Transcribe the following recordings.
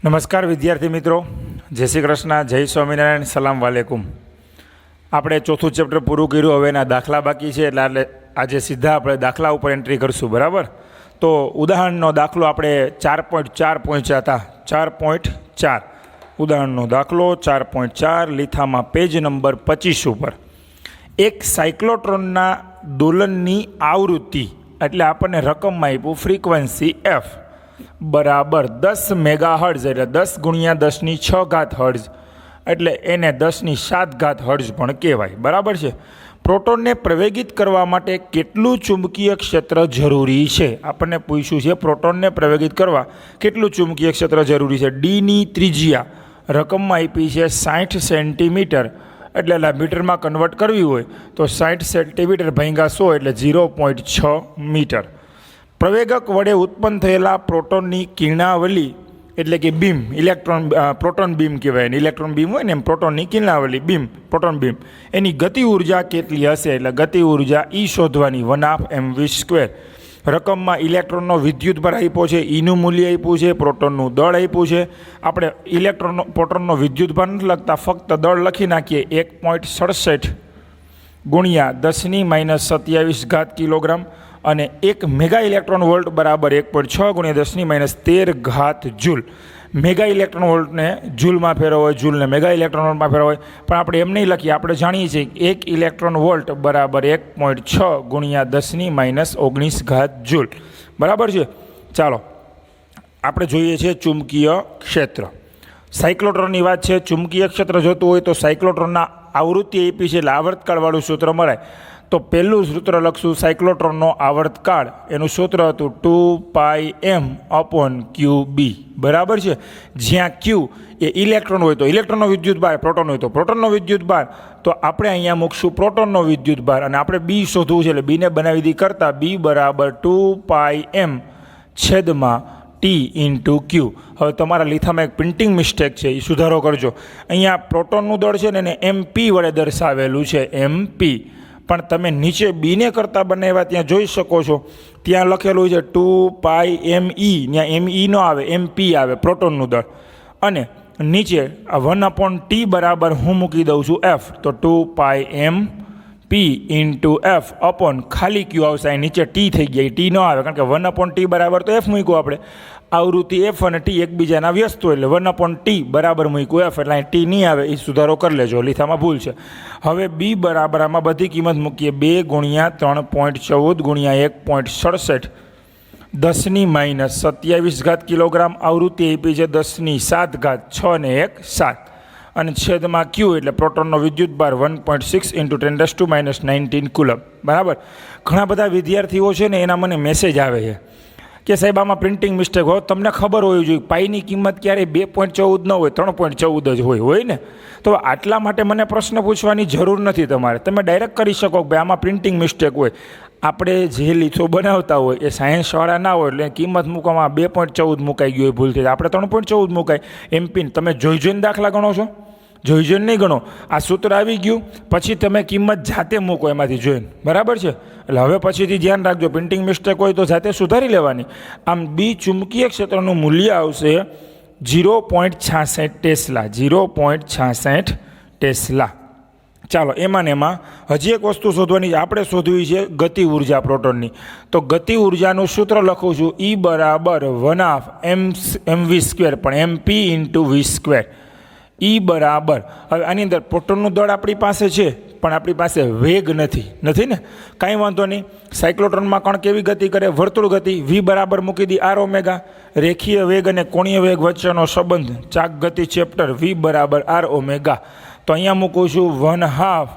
નમસ્કાર વિદ્યાર્થી મિત્રો, જય શ્રી કૃષ્ણ, જય સ્વામિનારાયણ, સલામ વાલેકુમ. આપણે ચોથું ચેપ્ટર પૂરું કર્યું, હવે એના દાખલા બાકી છે, એટલે આજે સીધા આપણે દાખલા ઉપર એન્ટ્રી કરશું. બરાબર? તો ઉદાહરણનો દાખલો આપણે 4.4 પહોંચ્યા હતા. 4.4 ઉદાહરણનો દાખલો 4.4 લીથામાં પેજ નંબર 25 ઉપર. એક સાયક્લોટ્રોનના દોલનની આવૃત્તિ એટલે આપણને રકમમાં આપ્યું ફ્રીક્વન્સી એફ બરાબર 10 મેગાહર્ટ્ઝ એટલે 10 ગુણ્યા 10⁶ હર્ટ્ઝ એટલે એને 10⁷ હર્ટ્ઝ પણ કહેવાય. બરાબર છે. પ્રોટોનને પ્રવેગિત કરવા માટે કેટલું ચુંબકીય ક્ષેત્ર જરૂરી છે? આપણને પૂછ્યું છે પ્રોટોનને પ્રવેગિત કરવા કેટલું ચુંબકીય ક્ષેત્ર જરૂરી છે. ડીની ત્રિજ્યા રકમમાં આપી છે 60 સેન્ટીમીટર, એટલે મીટરમાં કન્વર્ટ કરવી હોય તો 60 સેન્ટીમીટર ભાગ્યા 100 એટલે 0.6 મીટર. પ્રવેગક વડે ઉત્પન્ન થયેલા પ્રોટોનની કિરણાવલી એટલે કે બીમ, પ્રોટોન બીમ કહેવાય. ઇલેક્ટ્રોન બીમ હોય ને એમ પ્રોટોનની કિરણાવલી બીમ, પ્રોટોન બીમ, એની ગતિ ઉર્જા કેટલી હશે? એટલે ગતિ ઉર્જા E શોધવાની 1/mv². રકમમાં ઇલેક્ટ્રોનનો વિદ્યુતભાર આપ્યો છે, ઈનું મૂલ્ય આપ્યું છે, પ્રોટોનનું દળ આપ્યું છે. આપણે પ્રોટોનનો વિદ્યુતભાર નથી લખતા, ફક્ત દળ લખી નાખીએ 1.67 ગુણ્યા 10⁻27 કિલોગ્રામ અને 1 મેગા ઇલેક્ટ્રોન વોલ્ટ બરાબર 1.6 ગુણ્યા 10⁻13 જૂલ. મેગા ઇલેક્ટ્રોન વોલ્ટને જૂલમાં ફેરવો હોય, જૂલને મેગા ઇલેક્ટ્રોન વોલ્ટમાં ફેરવો હોય, પણ આપણે એમ નહીં લખીએ. આપણે જાણીએ છીએ કે 1 ઇલેક્ટ્રોન વોલ્ટ બરાબર 1.6 ગુણ્યા 10⁻19 જૂલ. બરાબર છે. ચાલો આપણે જોઈએ છીએ ચુંબકીય ક્ષેત્ર. સાયક્લોટ્રોનની વાત છે. ચુંબકીય ક્ષેત્ર જોતું હોય તો સાયક્લોટ્રોનના આવૃત્તિ આપી છે એટલે આવર્તકાળવાળું સૂત્ર મળે. તો પહેલું સૂત્ર લખશું સાયક્લોટ્રોનનો આવર્તકાળ, એનું સૂત્ર હતું 2πm/qb. બરાબર છે. જ્યાં q એ ઇલેક્ટ્રોન હોય તો ઇલેક્ટ્રોનનો વિદ્યુતભાર, પ્રોટોન હોય તો પ્રોટોનનો વિદ્યુતભાર. તો આપણે અહીંયા મૂકશું પ્રોટોનનો વિદ્યુતભાર અને આપણે બી શોધવું છે એટલે બીને બનાવી દી કરતાં b બરાબર 2πm/t × q. હવે તમારા લીથામાં એક પ્રિન્ટિંગ મિસ્ટેક છે, એ સુધારો કરજો. અહીંયા પ્રોટોનનું દળ છે ને એને mp વડે દર્શાવેલું છે, mp. પણ તમે નીચે બીને કરતાં બનાવ્યા ત્યાં જોઈ શકો છો, ત્યાં લખેલું છે 2πme, ત્યાં me ન આવે, mp આવે પ્રોટોનનું દળ. અને નીચે 1/t બરાબર હું મૂકી દઉં છું f, તો 2πmp × f ખાલી q આવશે. અહીં નીચે t થઈ ગયા, t ન આવે કારણ કે 1/t બરાબર તો f મૂક્યું આપણે. આવૃત્તિ f અને t એકબીજાના વ્યસ્ત હોય એટલે 1/t બરાબર મૂક્યું f, એટલે અહીં t નહીં આવે, એ સુધારો કરી લેજો, લીથામાં ભૂલ છે. હવે b બરાબર આમાં બધી કિંમત મૂકીએ 2 ગુણ્યા 3.14 ગુણ્યા 1.67 10⁻27 કિલોગ્રામ. આવૃત્તિ આપી છે 10⁷ 6 ને 1 7 અને છેદમાં q એટલે પ્રોટોનનો વિદ્યુતભાર 1.6 × 10⁻19 કુલમ. બરાબર. ઘણા બધા વિદ્યાર્થીઓ છે ને એના મને મેસેજ આવે છે કે સાહેબ આમાં પ્રિન્ટિંગ મિસ્ટેક હોય. તમને ખબર હોવી જોઈએ પાઈની કિંમત ક્યારેય 2.14 ન હોય, 3.14 જ હોય ને. તો આટલા માટે મને પ્રશ્ન પૂછવાની જરૂર નથી તમારે. તમે ડાયરેક્ટ કરી શકો કે ભાઈ આમાં પ્રિન્ટિંગ મિસ્ટેક હોય. આપણે જે લીથો બનાવતા હોય એ સાયન્સવાળા ના હોય એટલે કિંમત મૂકવામાં 2.14 મુકાઈ ગયું હોય ભૂલથી, આપણે 3.14 મુકાય. એમપી તમે જોઈને દાખલા ગણો છો? જોઈને નહીં ગણો. આ સૂત્ર આવી ગયું પછી તમે કિંમત જાતે મૂકો એમાંથી જોઈને. બરાબર છે. એટલે હવે પછીથી ધ્યાન રાખજો, પ્રિન્ટિંગ મિસ્ટેક હોય તો જાતે સુધારી લેવાની. આમ બી ચુંબકીય ક્ષેત્રનું મૂલ્ય આવશે 0.66 ટેસ્લા. 0.66 ટેસ્લા. ચાલો એમાં હજી એક વસ્તુ શોધવાની, આપણે શોધવી છે ગતિ ઉર્જા પ્રોટોનની. તો ગતિ ઉર્જાનું સૂત્ર લખું છું E બરાબર 1/mv², પણ mp × v². E બરાબર, હવે આની અંદર પ્રોટોનનું દળ આપણી પાસે છે પણ આપણી પાસે વેગ નથી ને. કાંઈ વાંધો નહીં. સાયક્લોટ્રોનમાં કણ કેવી ગતિ કરે? વર્તુળ ગતિ. v બરાબર મૂકી દી r⍵. રેખીય વેગ અને કોણીય વેગ વચ્ચેનો સંબંધ, ચાક ગતિ ચેપ્ટર, v બરાબર r⍵. તો અહીંયા મૂકું છું 1/2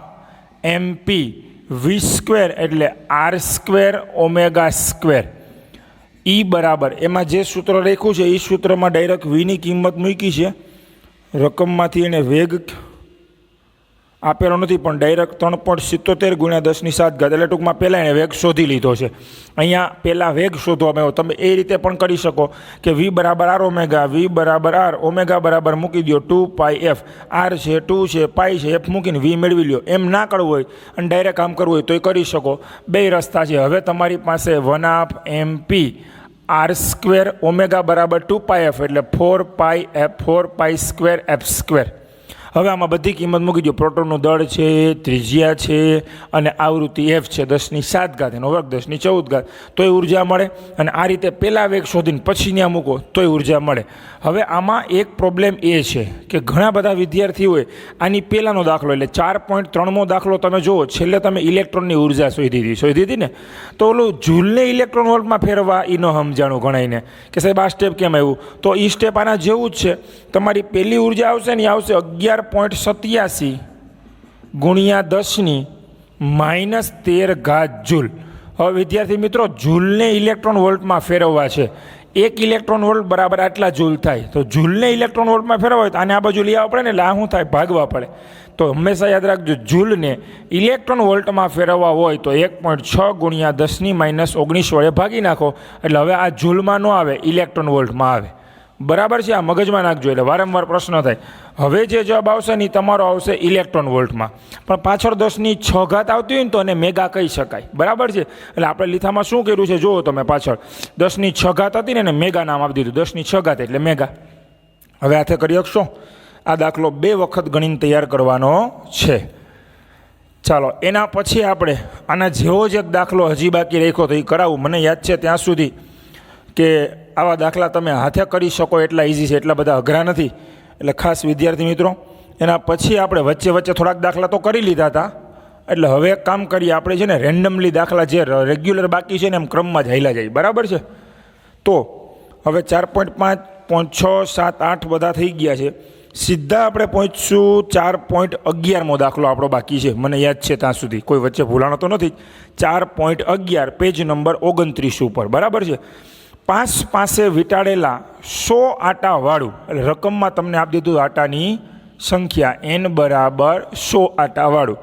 mp v² એટલે r²ω². E બરાબર એમાં જે સૂત્ર લખ્યું છે એ સૂત્રમાં ડાયરેક્ટ vની કિંમત મૂકી છે. રકમમાંથી એને વેગ આપેલો નથી પણ ડાયરેક્ટ 3.77 ગુણ્યા 10⁷, એટલે ટૂંકમાં પહેલાં એણે વેગ શોધી લીધો છે. અહીંયા પહેલાં વેગ શોધવામાં આવ્યો. તમે એ રીતે પણ કરી શકો કે v બરાબર r⍵, v બરાબર r, ω બરાબર મૂકી દો 2πf. r છે, 2 છે, પાઈ છે, f મૂકીને v મેળવી લ્યો. એમ ના કરવું હોય અને ડાયરેક્ટ કામ કરવું હોય તોય કરી શકો. બે રસ્તા છે. હવે તમારી પાસે 1/mp આર સ્ક્વેર ઓમેગા બરાબર 2πf એટલે 4π² હવે આમાં બધી કિંમત મૂકી દો. પ્રોટોનનું દળ છે, ત્રિજ્યા છે અને આવૃત્તિ f છે 10⁷ એનો વર્ગ 10⁴ તોય ઉર્જા મળે. અને આ રીતે પહેલા વેગ શોધીને પછી ત્યાં મૂકો તોય ઉર્જા મળે. હવે આમાં એક પ્રોબ્લેમ એ છે કે ઘણા બધા વિદ્યાર્થીઓએ આની પહેલાંનો દાખલો એટલે 4.3મો દાખલો તમે જુઓ, છેલ્લે તમે ઇલેક્ટ્રોનની ઉર્જા શોધી હતી ને, તો ઓલું જૂલને ઇલેક્ટ્રોન વોલ્ટમાં ફેરવવા એ ન સમજાણું ઘણાઈને કે સાહેબ આ સ્ટેપ કેમ આવ્યું. તો એ સ્ટેપ આના જેવું જ છે. તમારી પહેલી ઉર્જા આવશે ને એ આવશે 11.87 ગુણ્યા 10⁻13 જૂલ. હવે વિદ્યાર્થી મિત્રો, જૂલને ઇલેક્ટ્રોન વોલ્ટમાં ફેરવવા છે. 1 ઇલેક્ટ્રોન વોલ્ટ બરાબર આટલા જૂલ થાય. તો જૂલને ઇલેક્ટ્રોન વોલ્ટમાં ફેરવવા હોય તો આને આ બાજુ લઈ આવવા પડે ને, એટલે આ શું થાય, ભાગવા પડે. તો હંમેશા યાદ રાખજો, જૂલને ઇલેક્ટ્રોન વોલ્ટમાં ફેરવવા હોય તો 1.6 ગુણ્યા 10⁻19 વડે ભાગી નાખો. એટલે હવે આ જૂલમાં ન આવે, ઇલેક્ટ્રોન વોલ્ટમાં આવે. બરાબર છે, આ મગજમાં નાખજો એટલે વારંવાર પ્રશ્ન થાય. હવે જે જવાબ આવશે ને તમારો આવશે ઇલેક્ટ્રોન વોલ્ટમાં, પણ પાછળ 10⁶ આવતી હોય ને તો એને મેગા કહી શકાય. બરાબર છે, એટલે આપણે લીથામાં શું કર્યું છે જુઓ તમે, પાછળ 10⁶ હતી ને એને મેગા નામ આપી દીધું. 10⁶ એટલે મેગા. હવે હાથે કરી શકશો. આ દાખલો 2 વખત ગણીને તૈયાર કરવાનો છે. ચાલો, એના પછી આપણે આના જેવો જ એક દાખલો હજી બાકી રાખ્યો તો એ કરાવું. મને યાદ છે ત્યાં સુધી કે આવા દાખલા તમે હાથે કરી શકો એટલા ઇઝી છે, એટલા બધા અઘરા નથી. એટલે ખાસ વિદ્યાર્થી મિત્રો, એના પછી આપણે વચ્ચે થોડાક દાખલા તો કરી લીધા હતા. એટલે હવે એક કામ કરીએ, આપણે છે ને રેન્ડમલી દાખલા જે રેગ્યુલર બાકી છે ને એમ ક્રમમાં જ હાલ્યા જાય. બરાબર છે. તો હવે 4.5, 6, 7, 8 બધા થઈ ગયા છે. સીધા આપણે પહોંચશું 4.11મો દાખલો આપણો બાકી છે, મને યાદ છે ત્યાં સુધી, કોઈ વચ્ચે ભૂલાણો તો નથી. 4.11 પેજ નંબર 29 ઉપર. બરાબર છે. 5 પાસે વીંટાળેલા 100 આટાવાળું, એટલે રકમમાં તમને આપી દીધું આટાની સંખ્યા, n બરાબર 100 આટાવાળું,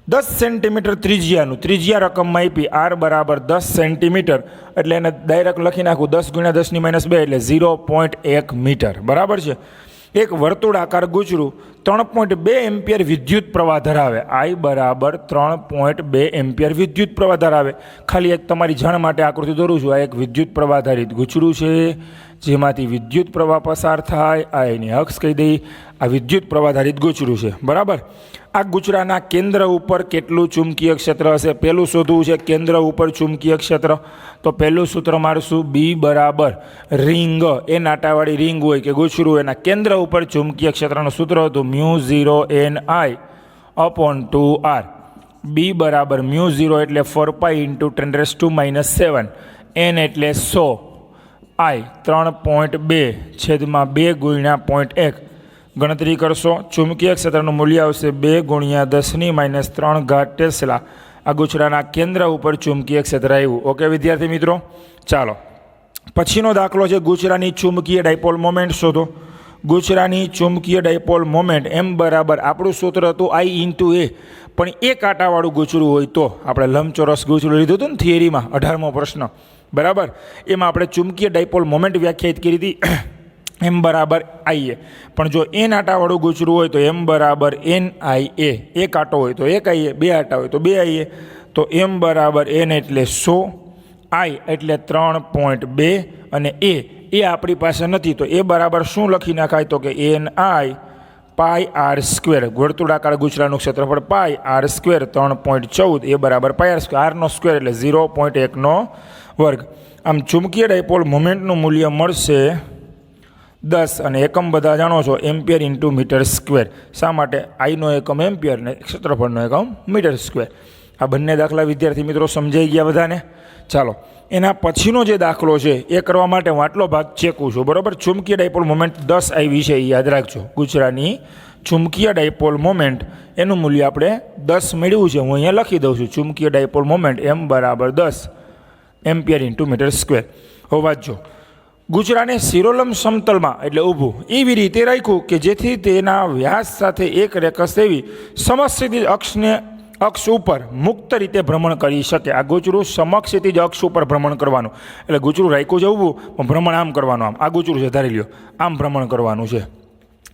10 સેન્ટીમીટર ત્રિજ્યા રકમમાં આપી, r બરાબર 10 સેન્ટીમીટર, એટલે એને ડાયરેક્ટ લખી નાખું 10 ગુણ્યા 10⁻2 એટલે 0.1 મીટર. બરાબર છે. એક વર્તુળાકાર ગુચરું 3.2 એમ્પિયર વિદ્યુત પ્રવાહ ધરાવે. I બરાબર 3.2 એમ્પિયર વિદ્યુત પ્રવાહ ધરાવે. ખાલી એક તમારી જાણ માટે આકૃતિ દોરું છું. આ એક વિદ્યુત પ્રવાહધારિત ગુચરું છે જેમાંથી વિદ્યુત પ્રવાહ પસાર થાય. આ એની અક્ષ કહી દઈ. આ વિદ્યુત પ્રવાહધારિત ગુચરું છે. બરાબર. આ ગુચરાના કેન્દ્ર ઉપર કેટલું ચુંબકીય ક્ષેત્ર હશે પહેલું શોધવું છે. કેન્દ્ર ઉપર ચુંબકીય ક્ષેત્ર, તો પહેલું સૂત્ર મારશું B બરાબર રિંગ, એ નાટાવાળી રિંગ હોય કે ગુચરું, એના કેન્દ્ર ઉપર ચુંબકીય ક્ષેત્રનું સૂત્ર હતું μ0NI/2R. B બરાબર μ0 એટલે 4π × 10⁻⁻⁷, N એટલે 100, I 3.2/2 ગુણ્યા 0.1. ગણતરી કરશો. ચુંબકીય ક્ષેત્રનું મૂલ્ય આવશે 2 ગુણ્યા 10⁻³ ટેસ્લા. આ ગુચરાના કેન્દ્ર ઉપર ચુંબકીય ક્ષેત્ર આવ્યું. ઓકે વિદ્યાર્થી મિત્રો, ચાલો પછીનો દાખલો છે ગુચરાની ચુંબકીય ડાયપોલ મોમેન્ટ શોધો. ગુચરાની ચુંબકીય ડાયપોલ મોમેન્ટ M બરાબર, આપણું સૂત્ર હતું I × A, પણ એક કાંટાવાળું ગુચરું હોય તો, આપણે લંબચોરસ ગુચરું લીધું હતું ને થિયરીમાં 18મો પ્રશ્ન. બરાબર. એમાં આપણે ચુંબકીય ડાયપોલ મોમેન્ટ વ્યાખ્યાયિત કરી હતી M બરાબર IA, પણ જો n આટાવાળું ગુચરું હોય તો M બરાબર NIA. એક આટો હોય તો 1 IA, 2 આટા હોય તો 2 IA. તો M બરાબર N એટલે 100, I એટલે 3.2 અને એ આપણી પાસે નથી, તો એ બરાબર શું લખી નાખાય તો કે NI/r². વર્તુળાકાર ગુચરાનું ક્ષેત્રફળ πr², 3.14, એ બરાબર πr², r² એટલે 0.1 વર્ગ. આમ ચુંબકીય ડાયપોલ મોમેન્ટનું મૂલ્ય મળશે 10, અને એકમ બધા જાણો છો એમ્પિયર × મીટર². શા માટે? આઈનો એકમ એમ્પિયર ને ક્ષેત્રફળનો એકમ મીટર². આ બંને દાખલા વિદ્યાર્થી મિત્રો સમજાઈ ગયા બધાને? ચાલો, એના પછીનો જે દાખલો છે એ કરવા માટે હું આટલો ભાગ ચેકું છું. બરાબર. ચુંબકીય ડાયપોલ મોમેન્ટ 10 આવી છે, એ યાદ રાખજો. ગુજરાની ચુંબકીય ડાયપોલ મોમેન્ટ એનું મૂલ્ય આપણે 10 મેળવ્યું છે. હું અહીંયા લખી દઉં છું. ચુંબકીય ડાયપોલ મોમેન્ટ M બરાબર 10 એમ્પિયર × મીટર². હવે વાંચજો. ગુજરાને શિરોલંબ સમતલમાં એટલે ઊભું એવી રીતે રાખ્યું કે જેથી તેના વ્યાસ સાથે એક રેખસ એવી સમક્ષિતિજ અક્ષ ઉપર મુક્ત રીતે ભ્રમણ કરી શકે. આ ગુચરું સમક્ષિતિજ અક્ષ ઉપર ભ્રમણ કરવાનું, એટલે ગુચરું રાખ્યું છે ઊભું, પણ ભ્રમણ આમ કરવાનું. આમ આ ગુચરું છે, ધારી લ્યો, આમ ભ્રમણ કરવાનું છે.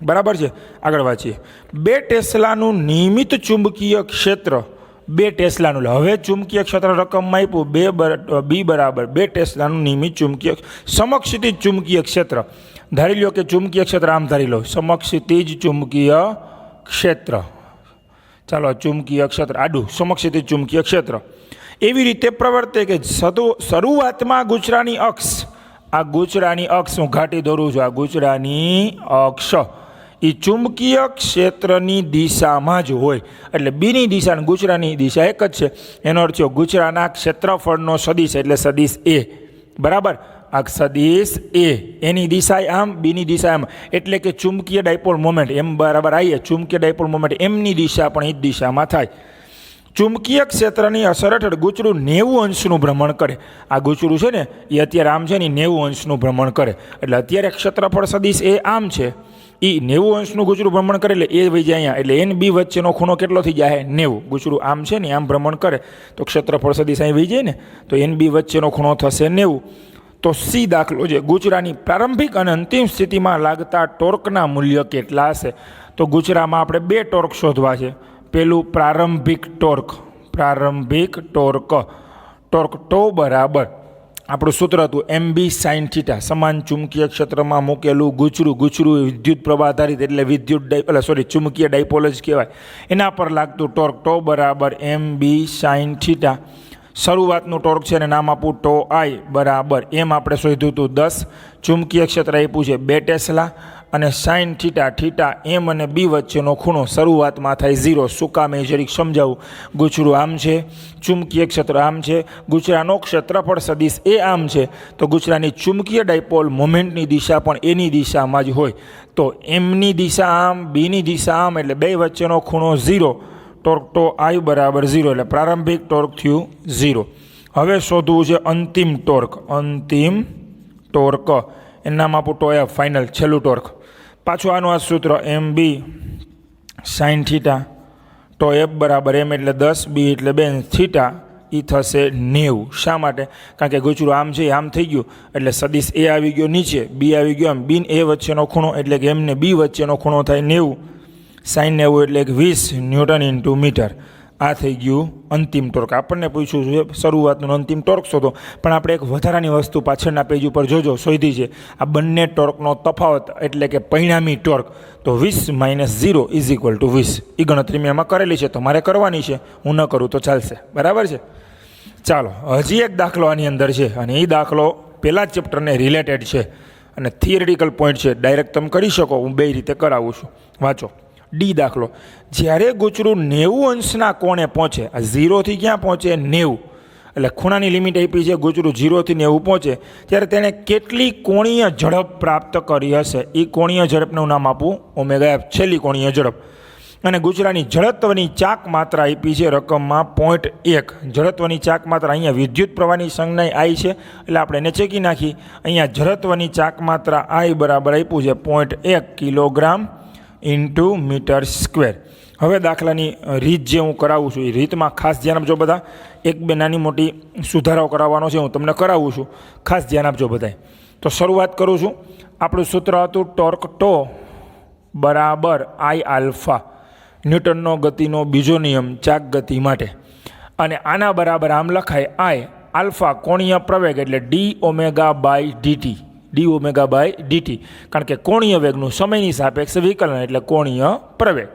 બરાબર છે. આગળ વાંચીએ. 2 ટેસ્લાનું નિયમિત ચુંબકીય ક્ષેત્ર 2 ટેસ્લાનું. હવે ચુંબકીય ક્ષેત્ર રકમમાં આપ્યું બી બરાબર 2 ટેસ્લાનું નિયમિત ચુંબકીય સમક્ષિતિજ ચુંબકીય ક્ષેત્ર. ધારી લો કે ચુંબકીય ક્ષેત્ર આમ ધારી લો, સમક્ષિતિજ ચુંબકીય ક્ષેત્ર. ચાલો, ચુંબકીય ક્ષેત્ર આડું સમક્ષિતિજ ચુંબકીય ક્ષેત્ર એવી રીતે પ્રવર્તે કે શરૂઆતમાં ગૂંચળાની અક્ષ, આ ગૂંચળાની અક્ષ હું ઘાટી દોરું છું, આ ગૂંચળાની અક્ષ એ ચુંબકીય ક્ષેત્રની દિશામાં જ હોય. એટલે બીની દિશા અને ગૂંચળાની દિશા એક જ છે. એનો અર્થ છે ગૂંચળાના ક્ષેત્રફળનો સદિશ એટલે સદિશ એ બરાબર. આ સદિશ એ એની દિશા આમ, બીની દિશા આમ, એટલે કે ચુંબકીય ડાયપોલ મોમેન્ટ એમ બરાબર આવીએ. ચુંબકીય ડાયપોલ મોમેન્ટ એમની દિશા પણ એ જ દિશામાં થાય. ચુંબકીય ક્ષેત્રની અસર હેઠળ ગૂંચળું 90 અંશનું ભ્રમણ કરે. આ ગૂંચળું છે ને એ અત્યારે આમ છે ને 90 અંશનું ભ્રમણ કરે. એટલે અત્યારે ક્ષેત્રફળ સદિશ એ આમ છે, એ 90 અંશનું ગૂંચળું ભ્રમણ કરે એટલે એ વહી જાય અહીંયા. એટલે એન બી વચ્ચેનો ખૂણો કેટલો થઈ જાય? 90. ગૂંચળું આમ છે ને આમ ભ્રમણ કરે તો ક્ષેત્રફળ સદિશ અહીં વહી જાય ને, તો એન બી વચ્ચેનો ખૂણો થશે 90. તો સી દાખલો છે, ગૂંચળાની પ્રારંભિક અને અંતિમ સ્થિતિમાં લાગતા ટોર્કના મૂલ્ય કેટલા હશે? તો ગૂંચળામાં આપણે 2 ટોર્ક શોધવા છે. પેલું પ્રારંભિક ટોર્ક, ટોર્ક ટો બરાબર આપણું સૂત્ર હતું એમ બી સાઇન થીટા. સમાન ચુંબકીય ક્ષેત્રમાં મૂકેલું ગૂંચળું વિદ્યુત પ્રવાહ આધારિત એટલે ચુંબકીય ડાયપોલ જ કહેવાય. એના પર લાગતું ટોર્ક ટો બરાબર એમ બી સાઇન થીટા. શરૂઆતનું ટોર્ક છે અને નામ આપું ટો આઈ બરાબર એમ આપણે શોધ્યું હતું 10. ચુંબકીય ક્ષેત્ર આપ્યું છે 2 ટેસ્લા અને સાઇન થીટા એમ અને બી વચ્ચેનો ખૂણો શરૂઆતમાં થાય 0. શું કામ એ જરીક સમજાવું. ગૂંચળું આમ છે, ચુંબકીય ક્ષેત્ર આમ છે, ગૂંચળાનો ક્ષેત્રફળ સદિશ એ આમ છે, તો ગૂંચળાની ચુંબકીય ડાયપોલ મોમેન્ટની દિશા પણ એની દિશામાં જ હોય. તો એમની દિશા આમ, બીની દિશા આમ, એટલે બે વચ્ચેનો ખૂણો 0. ટોર્ક ટો આઈ બરાબર 0 એટલે પ્રારંભિક ટોર્ક થયું 0. હવે શોધવું છે અંતિમ ટોર્ક એનું નામ આપું ટો એફ ફાઇનલ છેલ્લું ટોર્ક. પાછું આનું આ સૂત્ર એમ બી સાઇન થીટા ટો એફ બરાબર એમ એટલે 10, બી એટલે 2, થીટા એ થશે 90. શા માટે? કારણ કે ગૂંચળું આમ છે આમ થઈ ગયું એટલે સદિશ એ આવી ગયો નીચે, બી આવી ગયો આમ, બી એ વચ્ચેનો ખૂણો એટલે કે એમને બી વચ્ચેનો ખૂણો થાય 90. સાઇન 90 એટલે 20 ન્યૂટન ઇન્ટુ મીટર. આ થઈ ગયું અંતિમ ટોર્ક. આપણને પૂછ્યું છે શરૂઆતનું અંતિમ ટોર્ક શોધો, પણ આપણે એક વધારાની વસ્તુ પાછળના પેજ ઉપર જોજો શોધી છે. આ બંને ટોર્કનો તફાવત એટલે કે પરિણામી ટોર્ક. તો 20 - 0 = 20. એ ગણતરી મેં એમાં કરેલી છે, તમારે કરવાની છે. હું ન કરું તો ચાલશે, બરાબર છે. ચાલો, હજી એક દાખલો આની અંદર છે અને એ દાખલો પહેલા જ ચેપ્ટરને રિલેટેડ છે અને થિયરિટિકલ પોઈન્ટ છે. ડાયરેક્ટ તમે કરી શકો, હું બે રીતે કરાવું છું. વાંચો. ડી દાખલો, જ્યારે ગૂંચળું 90 અંશના કોણે પહોંચે, આ 0 ક્યાં પહોંચે? 90. એટલે ખૂણાની લિમિટ આપી છે, ગૂંચળું 0 થી 90 પહોંચે ત્યારે તેણે કેટલી કોણીય ઝડપ પ્રાપ્ત કરી હશે? એ કોણીય ઝડપનું નામ આપું ઓમેગા એફ, છેલ્લી કોણીય ઝડપ. અને ગૂંચળાની જડત્વની ચાક માત્રા આપી છે રકમમાં 0.1. જડત્વની ચાક માત્રા અહીંયા વિદ્યુત પ્રવાહની સંજ્ઞા આઈ છે એટલે આપણે એને ચેકી નાખી. અહીંયા જડત્વની ચાક માત્રા આઈ બરાબર આપ્યું છે 0.1 કિલોગ્રામ ઇન્ટુ મીટર સ્ક્વેર. હવે દાખલાની રીત જે હું કરાવું છું એ રીતમાં ખાસ ધ્યાન આપજો બધા. એક બે નાની મોટી સુધારાઓ કરાવવાનો છે, હું તમને કરાવું છું, ખાસ ધ્યાન આપજો બધાય. તો શરૂઆત કરું છું. આપણું સૂત્ર હતું ટોર્ક ટો બરાબર આઈ આલ્ફા, ન્યૂટનનો ગતિનો બીજો નિયમ ચાક ગતિ માટે. અને આના બરાબર આમ લખાય આઈ આલ્ફા કોણીય પ્રવેગ એટલે ડી ઓમેગા બાય ડીટી, કારણ કે કોણીય વેગનું સમયની સાપેક્ષે વિકલન એટલે કોણીય પ્રવેગ.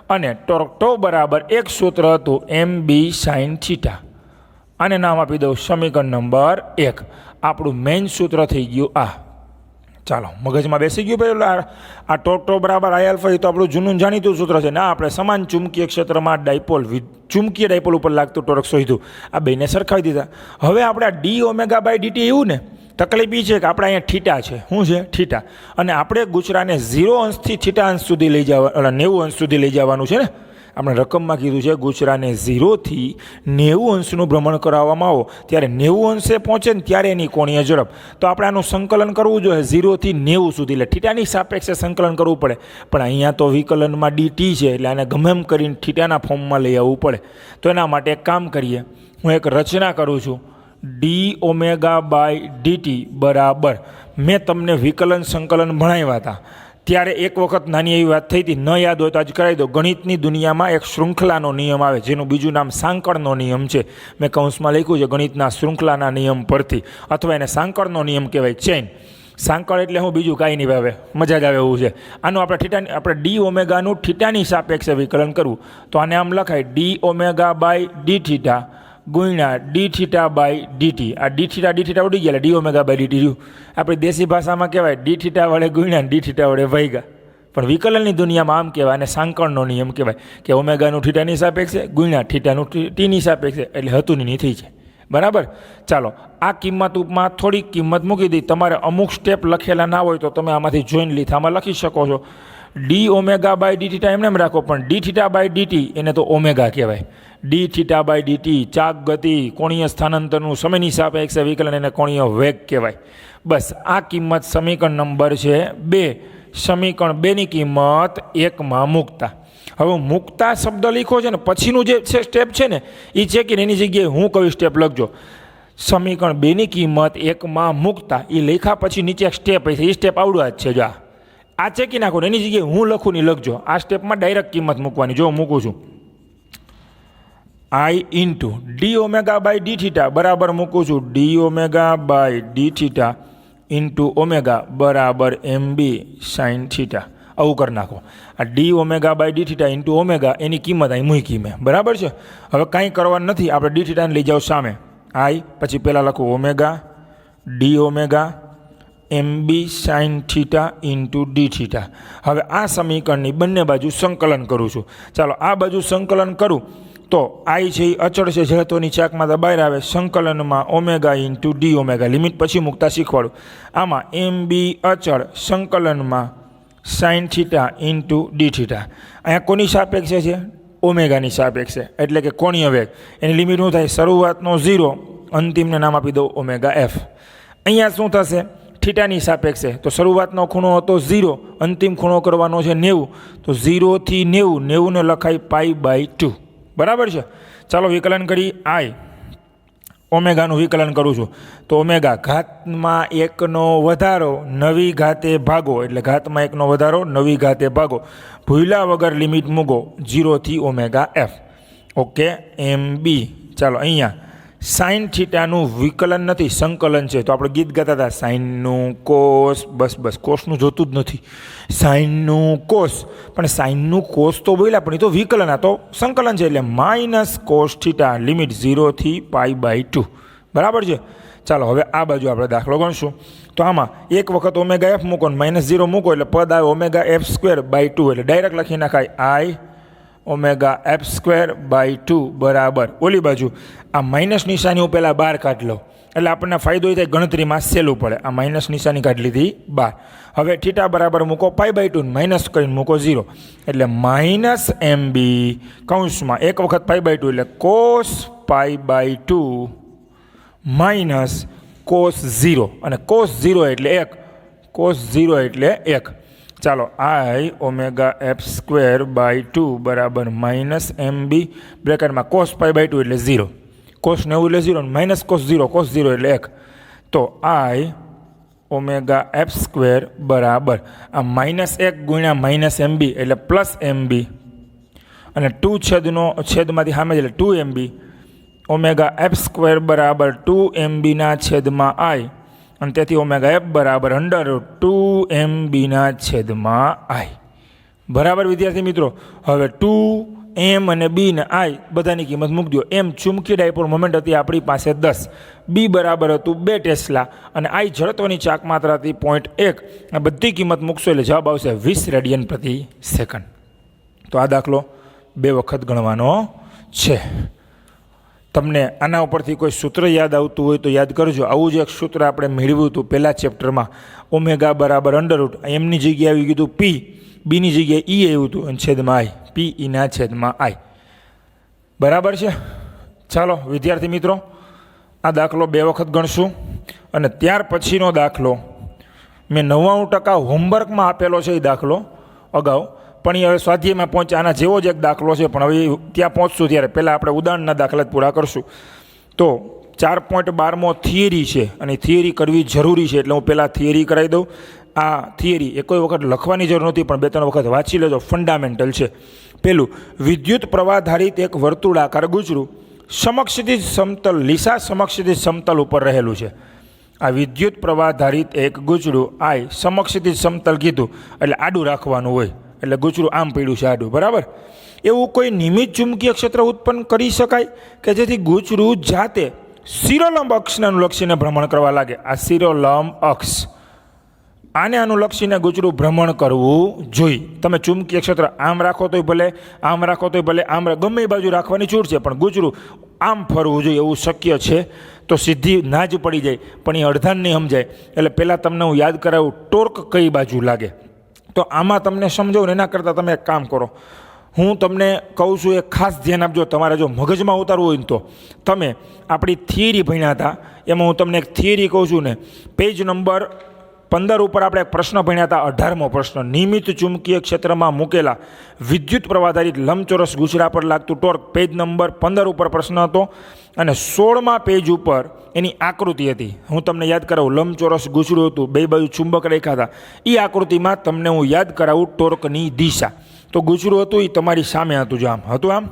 અને ટોર્ક ટો બરાબર એક સૂત્ર હતું એમ બી સાઇન થીટા. આને નામ આપી દઉં સમીકરણ નંબર 1. આપણું મેઇન સૂત્ર થઈ ગયું આ. ચાલો, મગજમાં બેસી ગયું ભાઈ. આ ટોર્ક ટો બરાબર આઈ આલ્ફા એ તો આપણું જૂનું જાણીતું સૂત્ર છે. ના, આપણે સમાન ચુંબકીય ક્ષેત્રમાં ચુંબકીય ડાયપોલ ઉપર લાગતું ટોર્ક શોધ્યું, આ બેને સરખાવી દીધા. હવે આપણે આ ડી ઓમેગા બાય ડીટી એવું ને, તકલીફ એ છે કે આપણે અહીંયા થીટા છે. શું છે? થીટા. અને આપણે ગૂંચળાને 0 અંશથી થીટા અંશ સુધી લઈ જવા, 90 અંશ સુધી લઈ જવાનું છે ને. આપણે રકમમાં કીધું છે ગૂંચળાને 0 થી 90 અંશનું ભ્રમણ કરાવવામાં આવો ત્યારે 90 અંશે પહોંચે ને ત્યારે એની કોણીય ઝડપ. તો આપણે આનું સંકલન કરવું જોઈએ 0 થી 90 સુધી, એટલે થીટાની સાપેક્ષે સંકલન કરવું પડે. પણ અહીંયા તો વિકલનમાં ડીટી છે એટલે આને ગમે એમ કરીને થીટાના ફોર્મમાં લઈ આવવું પડે. તો એના માટે એક કામ કરીએ, હું એક રચના કરું છું. ડી ઓમેગા બાય ડીટી બરાબર, મેં તમને વિકલન સંકલન ભણાવ્યા હતા ત્યારે એક વખત નાની એવી વાત થઈ હતી, ન યાદ હોય તો આજ કરાવી દો. ગણિતની દુનિયામાં એક શૃંખલાનો નિયમ આવે જેનું બીજું નામ સાંકળનો નિયમ છે. મેં કૌંસમાં લખ્યું છે ગણિતના શૃંખલાના નિયમ પરથી, અથવા એને સાંકળનો નિયમ કહેવાય, ચેઇન. સાંકળ એટલે હું બીજું કાંઈ નહીં આવે, મજા જ આવે એવું છે. આનું આપણે ડી ઓમેગાનું થીટાની સાપેક્ષે વિકલન કરવું તો આને આમ લખાય D omega by D theta ગુણ્યા ડી થીટા બાય ડીટી. આ ડી થીટા ઉડી ગયા, ડી ઓમેગા બાય ડીટી રહ્યું. આપણી દેશી ભાષામાં કહેવાય ડી થીટા વડે ગુણ્યા ડી થીટા વડે ભાગ્યા. પણ વિકલનની દુનિયામાં આમ કહેવાય, અને સાંકળનો નિયમ કહેવાય કે ઓમેગાનું થીટાની સાપેક્ષે ગુણ્યા થીટાનું ટીની સાપેક્ષે, એટલે હતું ની થઈ છે. બરાબર. ચાલો આ કિંમતમાં થોડીક કિંમત મૂકી દઈ. તમારે અમુક સ્ટેપ લખેલા ના હોય તો તમે આમાંથી જોઈને લીધામાં લખી શકો છો. D omega by D theta એમને એમ રાખો, પણ ડી થીટા બાય ડીટી એને તો ઓમેગા કહેવાય. ડી થીટા બાય ડીટી ચાક ગતિ, કોણીય સ્થાનાંતરનું સમયની સાપેક્ષે વિકલન, એને કોણીય વેગ કહેવાય. બસ આ કિંમત સમીકરણ નંબર છે 2. સમીકરણ 2ની કિંમત 1માં મૂકતા. હવે મુક્તા શબ્દ લખો છે ને, પછીનું જે સ્ટેપ છે ને એ છે કે એની જગ્યાએ હું કયું સ્ટેપ લખજો. સમીકરણ 2ની કિંમત 1માં મૂકતા એ લખ્યા પછી નીચે એક સ્ટેપ હશે, એ સ્ટેપ આવડવા જ છે. જો આ ચેકી નાખો, એની જગ્યાએ હું લખું નહીં લખજો. આ સ્ટેપમાં ડાયરેક્ટ કિંમત મૂકવાની. જો મૂકું છું I into D omega by D theta બરાબર મૂકું છું D omega by D theta into omega બરાબર MB સાઇન થીટા. આવું કરી નાખો. આ D omega by D theta into omega એની કિંમત અહીં મૂકી મેં. બરાબર છે. હવે કાંઈ કરવાનું નથી, આપણે ડી થીટાને લઈ જાઓ સામે. આઈ પછી પહેલાં લખું omega D omega MB sine theta into D theta. હવે આ સમીકરણની બંને બાજુ સંકલન કરું છું. ચાલો આ બાજુ સંકલન કરું તો આઈ છે એ અચળ છે, ઝડપની ચાકમાં દબાઈ આવે. સંકલનમાં omega into D omega, limit પછી મૂકતા શીખવાડું. આમાં MB અચળ, સંકલનમાં sine theta into D theta. અહીંયા કોની સાપેક્ષે છે? ઓમેગાની સાપેક્ષે, એટલે કે કોણીય વેગ. એની લિમિટ શું થાય? શરૂઆતનો 0, અંતિમને નામ આપી દો ઓમેગા એફ. અહીંયા શું થશે? થીટાની સાપેક્ષે તો શરૂઆતનો ખૂણો હતો 0, અંતિમ ખૂણો કરવાનો છે 90, તો 0 થી 90, 90ને લખાય પાઈ બાય 2. બરાબર છે. ચાલો વિકલન કરી. આઈ ઓમેગાનું વિકલન કરું છું તો ઓમેગા ઘાતમાં 1નો વધારો નવી ઘાતે ભાગો, એટલે ઘાતમાં 1નો વધારો નવી ઘાતે ભાગો. ભૂલ્યા વગર લિમિટ મૂકો 0 થી ઓમેગા એફ. Okay MB. ચાલો અહીંયા સાઇન થીટાનું વિકલન નથી, સંકલન છે. તો આપણે ગીત ગાતા હતા, સાઇનનું કોસ, બસ કોસનું જોતું જ નથી, સાઇનનું કોસ. પણ સાઇનનું કોસ તો બોલ્યા, પણ એ તો વિકલન, આ તો સંકલન છે. એટલે માઇનસ કોસ થીટા, લિમિટ 0 થી પાઈ બાય 2. બરાબર છે. ચાલો હવે આ બાજુ આપણે દાખલો ગણશું. તો આમાં એક વખત ઓમેગા એફ મૂકો, -0 મૂકો એટલે પદ આવે ઓમેગા એફ સ્ક્વેર બાય 2, એટલે ડાયરેક્ટ લખી નાખાય I omega F square by 2 બરાબર. ઓલી બાજુ આ માઇનસ નિશાની હું પહેલાં બહાર કાઢી લઉં, એટલે આપણને ફાયદો એ થાય, ગણતરીમાં સહેલું પડે. આ માઇનસ નિશાની કાઢી લીધી બહાર. હવે થીટા બરાબર મૂકો પાઈ બાય 2, માઇનસ કરીને મૂકો 0, એટલે માઇનસ MB કૌંસમાં એક વખત પાઈ બાય 2 એટલે cos pi by 2 minus cos 0, અને કોસ 0 એટલે 1, કોસ 0 એટલે 1. ચાલો I omega F square by 2 બરાબર માઇનસ MB બ્રેકેટમાં કોસ પાઈ બાય 2 એટલે 0, કોસ 90 એટલે 0, માઇનસ કોસ 0, કોસ 0 એટલે 1. તો આઈ ઓમેગા એફ સ્ક્વેર બરાબર આ -1 ગુણ્યા માઇનસ MB એટલે પ્લસ MB, અને 2 છેદમાંથી સામે એટલે 2 MB. ઓમેગા એફ સ્ક્વેર બરાબર 2 MBના છેદમાં આઈ, અને તેથી ઓમેગા એફ બરાબર √2 MBના છેદમાં આઈ. બરાબર વિદ્યાર્થી મિત્રો. હવે 2 M અને B ને I બધાની કિંમત મૂકી દો. M ચુંબકી ડાયપોલ મોમેન્ટ હતી આપણી પાસે 10, B બરાબર હતું 2 ટેસ્લા, અને I જડત્વની ચાક માત્રા હતી 0.1. આ બધી કિંમત મૂકશો એટલે જવાબ આવશે 20 રેડિયન પ્રતિ સેકન્ડ. તો આ દાખલો 2 વખત ગણવાનો છે. તમને આના ઉપરથી કોઈ સૂત્ર યાદ આવતું હોય તો યાદ કરજો. આવું જ એક સૂત્ર આપણે મેળવ્યું હતું પહેલા ચેપ્ટરમાં, ઓમેગા બરાબર √, એમની જગ્યાએ આવી ગયું P, બીની જગ્યાએ E આવ્યું હતું, અને છેદમાં I, P Eના છેદમાં I. બરાબર છે. ચાલો વિદ્યાર્થી મિત્રો, આ દાખલો 2 વખત ગણશું, અને ત્યાર પછીનો દાખલો મેં 99% હોમવર્કમાં આપેલો છે. એ દાખલો અગાઉ, પણ એ હવે સ્વાધ્યાયમાં પહોંચે આના જેવો જ એક દાખલો છે, પણ હવે ત્યાં પહોંચશું ત્યારે પહેલાં આપણે ઉદાહરણના દાખલા જ પૂરા કરશું. તો 4.12મો થિયરી છે, અને થિયરી કરવી જરૂરી છે, એટલે હું પહેલાં થિયરી કરાવી દઉં. આ થિયરી એ કોઈ વખત લખવાની જરૂર નથી, પણ 2-3 વખત વાંચી લેજો, ફંડામેન્ટલ છે. પહેલું, વિદ્યુત પ્રવાહધારિત એક વર્તુળાકાર ગુચરું સમક્ષિતિજ સમતલ લીસા સમક્ષિતિજ સમતલ ઉપર રહેલું છે. આ વિદ્યુત પ્રવાહધારિત એક ગુચરું આય સમક્ષિતિજ સમતલ કીધું એટલે આડું રાખવાનું હોય, એટલે ગુચરું આમ પડ્યું છે આડું, બરાબર. એવું કોઈ નિયમિત ચુંબકીય ક્ષેત્ર ઉત્પન્ન કરી શકાય કે જેથી ગુચરું જાતે શિરોલંબ અક્ષને અનુલક્ષીને ભ્રમણ કરવા લાગે. આ શિરોલંબ અક્ષ, આને અનુલક્ષીને ગુચરું ભ્રમણ કરવું જોઈએ. તમે ચુંબકીય ક્ષેત્ર આમ રાખો તોય ભલે, આમ રાખો તોય ભલે, આમ ગમે એ બાજુ રાખવાની છૂટ છે, પણ ગુચરું આમ ફરવું જોઈએ. એવું શક્ય છે તો સીધી ના જ પડી જાય, પણ એ અડધાન નહીં સમજાય. એટલે પહેલાં તમને હું યાદ કરાવું ટોર્ક કઈ બાજુ લાગે. તો આમાં તમને સમજાવું ને એના કરતાં તમે એક કામ કરો, હું તમને કહું છું એ ખાસ ધ્યાન આપજો. તમારે જો મગજમાં ઉતારવું હોય ને તો તમે આપણી થિયરી ભણ્યા હતા, એમાં હું તમને એક થિયરી કહું છું ને, પેજ નંબર 15 ઉપર આપણે એક પ્રશ્ન ભણ્યા હતા, 18મો પ્રશ્ન. નિયમિત ચુંબકીય ક્ષેત્રમાં મૂકેલા વિદ્યુત પ્રવાહધારિત લંબચોરસ ગુચરા પર લાગતું ટોર્ક, પેજ નંબર 15 ઉપર પ્રશ્ન હતો. અને 16મા પેજ ઉપર એની આકૃતિ હતી. હું તમને યાદ કરાવું, લંબચોરસ ગુચરું હતું, બે બાજુ ચુંબક રેખા હતા. એ આકૃતિમાં તમને હું યાદ કરાવું ટોર્કની દિશા. તો ગુચરું હતું એ તમારી સામે હતું, જો આમ હતું આમ,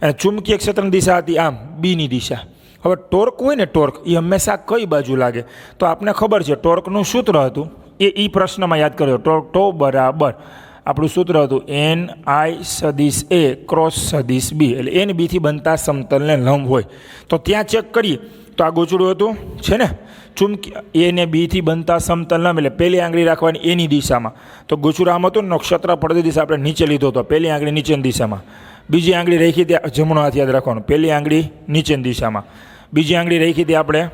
અને ચુંબકીય ક્ષેત્રની દિશા હતી આમ, બીની દિશા. હવે ટોર્ક હોય ને, ટોર્ક એ હંમેશા કઈ બાજુ લાગે? તો આપને ખબર છે ટોર્કનું સૂત્ર હતું એ પ્રશ્નમાં યાદ કર્યો. ટોર્ક ટો બરાબર આપણું સૂત્ર હતું NI સદિશ A ક્રોસ સદિશ B, એટલે NB થી બનતા સમતલને લંબ હોય. તો ત્યાં ચેક કરીએ તો આ ગુચડું હતું છે ને, ચુંબકી A ને B થી બનતા સમતલ લંબ, એટલે પહેલી આંગળી રાખવાની એની દિશામાં. તો ગુચડું આમ હતું ને, ક્ષેત્રફળની દિશા આપણે નીચે લીધો હતો, પહેલી આંગળી નીચેની દિશામાં, બીજી આંગળી રાખી ત્યાં જમણો હાથ યાદ રાખવાનો, પહેલી આંગળી નીચેની દિશામાં, બીજી આંગળી રાખી હતી આપણે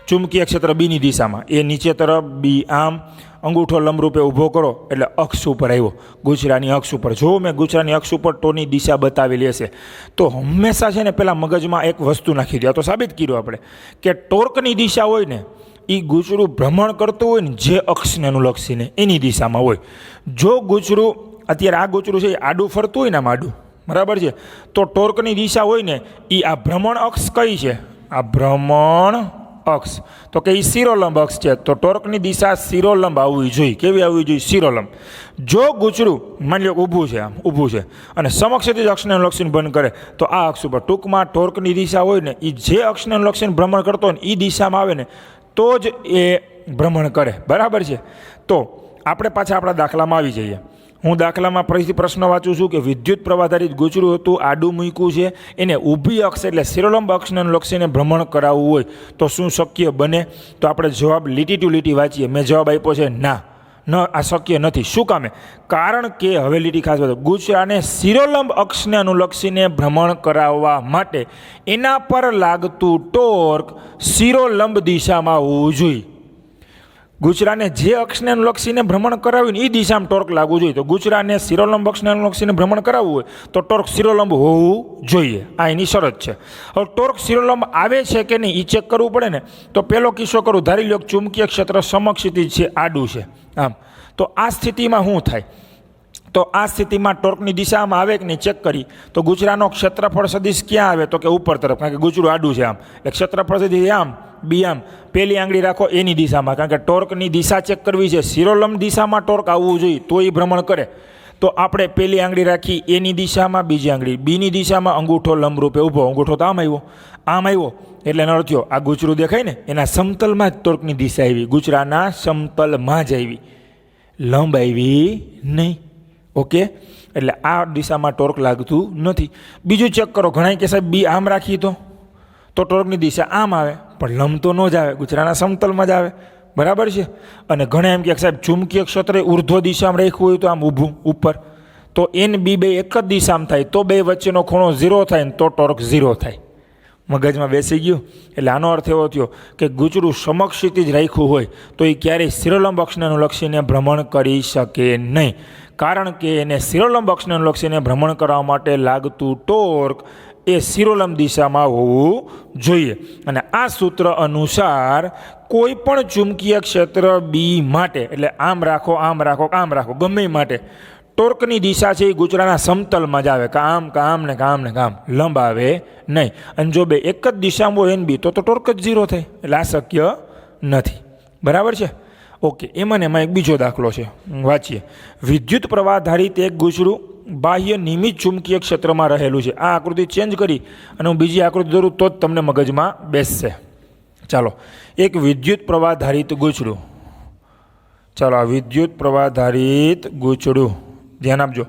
ચુંબકીય ક્ષેત્ર બીની દિશામાં, એ નીચે તરફ, બી આમ, અંગૂઠો લંબરૂપે ઊભો કરો એટલે અક્ષ ઉપર આવ્યો, ગુચરાની અક્ષ ઉપર. જો મેં ગુચરાની અક્ષ ઉપર ટોની દિશા બતાવેલી હશે તો હંમેશા છે ને પહેલાં મગજમાં એક વસ્તુ નાખી દો. આ તો સાબિત કર્યું આપણે કે ટોર્કની દિશા હોય ને એ ગુચરું ભ્રમણ કરતું હોય ને જે અક્ષને અનુલક્ષીને એની દિશામાં હોય. જો ગુચરું અત્યારે આ ગુચરું છે એ આડું ફરતું હોય ને, આમ આડું, બરાબર છે, તો ટોર્કની દિશા હોય ને એ આ ભ્રમણ અક્ષ કઈ છે? આ ભ્રમણ અક્ષ. તો કે એ શિરોલંબ અક્ષ છે, તો ટોર્કની દિશા શિરોલંબ આવવી જોઈએ. કેવી આવવી જોઈએ? શિરોલંબ. જો ગુચરું માની લો ઊભું છે, આમ ઊભું છે, અને સમક્ષિતિજ અક્ષને અનુલક્ષીને ભ્રમણ કરે તો આ અક્ષ ઉપર, ટૂંકમાં ટોર્કની દિશા હોય ને એ જે અક્ષને અનુલક્ષીને ભ્રમણ કરતો હોય ને એ દિશામાં આવે ને તો જ એ ભ્રમણ કરે, બરાબર છે. તો આપણે પાછા આપણા દાખલામાં આવી જઈએ. હું દાખલામાં ફરીથી પ્રશ્ન વાંચું છું કે વિદ્યુત પ્રવાહધારિત ગુચરું હતું, આડું મૂક્યું છે, એને ઊભી અક્ષ એટલે શિરોલંબ અક્ષને અનુલક્ષીને ભ્રમણ કરાવવું હોય તો શું શક્ય બને? તો આપણે જવાબ લીટી ટુ લીટી વાંચીએ. મેં જવાબ આપ્યો છે ના, આ શક્ય નથી. શું કામે? કારણ કે હવે લીટી ખાસ વાત, ગુચરાને શિરોલંબ અક્ષને અનુલક્ષીને ભ્રમણ કરાવવા માટે એના પર લાગતું ટોર્ક શિરોલંબ દિશામાં હોવું જોઈએ. ગુચરાને જે અક્ષને અનુલક્ષીને ભ્રમણ કરાવ્યું ને એ દિશામાં ટોર્ક લાગવું જોઈએ. તો ગુચરાને શિરોલંબ અક્ષને અનુલક્ષીને ભ્રમણ કરાવવું હોય તો ટોર્ક શિરોલંબ હોવું જોઈએ. આ એની શરત છે. હવે ટોર્ક શિરોલંબ આવે છે કે નહીં એ ચેક કરવું પડે ને. તો પહેલો કિસ્સો કરું, ધારી લો ચુંબકીય ક્ષેત્ર સમક્ષિતિજ છે, આડું છે આમ. તો આ સ્થિતિમાં શું થાય? તો આ સ્થિતિમાં ટોર્કની દિશા આમ આવે કે નહીં ચેક કરી તો ગુચરાનો ક્ષેત્રફળ સદિશ ક્યાં આવે? તો કે ઉપર તરફ, કારણ કે ગુચરું આડું છે આમ, એટલે ક્ષેત્રફળ સદિશ આમ, બી આમ, પહેલી આંગળી રાખો એની દિશામાં, કારણ કે ટોર્કની દિશા ચેક કરવી છે. શિરોલંબ દિશામાં ટોર્ક આવવું જોઈએ તો એ ભ્રમણ કરે. તો આપણે પહેલી આંગળી રાખી એની દિશામાં, બીજી આંગળી બીની દિશામાં, અંગૂઠો લંબરૂપે ઊભો, અંગૂઠો તો આમ આવ્યો એટલે એનો અર્થ થયો આ ગુચરું દેખાય ને એના સમતલમાં જ ટોર્કની દિશા આવી, ગુચરાના સમતલમાં જ આવી, લંબ આવી નહીં. ઓકે, એટલે આ દિશામાં ટોર્ક લાગતું નથી. બીજું ચેક કરો, ઘણા કે સાહેબ બી આમ રાખી તો ટોર્કની દિશા આમ આવે, પણ લંબ તો ન જ આવે, ગુજરાના સમતલમાં જ આવે, બરાબર છે. અને ઘણા એમ કે સાહેબ ચુંબકીય ક્ષેત્રે ઉર્ધ્વ દિશામાં રાખ્યું હોય તો આમ ઊભું ઉપર, તો એન બી બે એક જ દિશામાં થાય તો બે વચ્ચેનો ખૂણો 0 થાય ને તો ટોર્ક 0 થાય. મગજમાં બેસી ગયું? એટલે આનો અર્થ એવો થયો કે ગુચરું સમક્ષિતિજ રાખ્યું હોય તો એ ક્યારેય શિરોલંબ અક્ષને અનુલક્ષીને ભ્રમણ કરી શકે નહીં, કારણ કે એને શિરોલંબ અક્ષને અનુલક્ષીને ભ્રમણ કરવા માટે લાગતું ટોર્ક એ શિરોલંબ દિશામાં હોવું જોઈએ. અને આ સૂત્ર અનુસાર કોઈ પણ ચુંબકીય ક્ષેત્ર બી માટે, એટલે આમ રાખો આમ રાખો આમ રાખો ગમે માટે, ટોર્કની દિશા છે એ ગુચરાના સમતલમાં જ આવે, કામ કામ ને કામ ને કામ, લંબ આવે નહીં. અને જો બે એક જ દિશામાં હોય એન બી તો ટોર્ક જ 0 થાય, એટલે આ શક્ય નથી, બરાબર છે. ઓકે, એમાં ને એમાં એક બીજો દાખલો છે, વાંચીએ. વિદ્યુત પ્રવાહ આધારિત એક ગૂંચળું બાહ્ય નિયમિત ચુંબકીય ક્ષેત્રમાં રહેલું છે. આ આકૃતિ ચેન્જ કરી અને હું બીજી આકૃતિ દોરું તો જ તમને મગજમાં બેસશે. ચાલો, એક વિદ્યુત પ્રવાહ આધારિત ગૂંચળું. ચાલો, આ વિદ્યુત પ્રવાહ આધારિત ગૂંચળું ધ્યાન આપજો.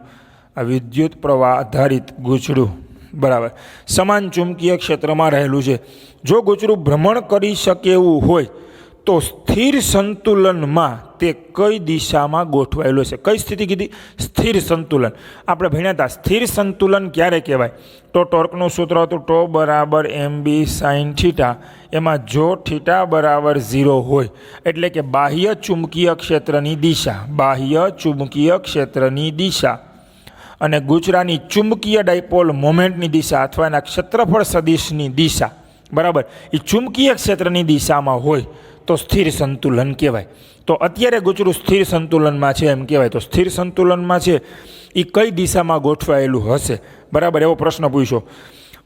આ વિદ્યુત પ્રવાહ આધારિત ગૂંચળું બરાબર સમાન ચુંબકીય ક્ષેત્રમાં રહેલું છે. જો ગૂંચળું ભ્રમણ કરી શકે એવું હોય તો સ્થિર સંતુલનમાં તે કઈ દિશામાં ગોઠવાયેલું છે? કઈ સ્થિતિ કીધી? સ્થિર સંતુલન. આપણે ભણ્યા હતા સ્થિર સંતુલન ક્યારે કહેવાય? તો ટોર્કનું સૂત્ર હતું ટો બરાબર mb sin થીટા. એમાં જો થીટા બરાબર 0 હોય એટલે કે બાહ્ય ચુંબકીય ક્ષેત્રની દિશા, બાહ્ય ચુંબકીય ક્ષેત્રની દિશા અને ગૂંચળાની ચુંબકીય ડાયપોલ મોમેન્ટની દિશા અથવા એના ક્ષેત્રફળ સદિશની દિશા બરાબર એ ચુંબકીય ક્ષેત્રની દિશામાં હોય તો સ્થિર સંતુલન કહેવાય. તો અત્યારે ગૂંચળું સ્થિર સંતુલનમાં છે એમ કહેવાય. તો સ્થિર સંતુલનમાં છે એ કઈ દિશામાં ગોઠવાયેલું હશે? બરાબર, એવો પ્રશ્ન પૂછ્યો.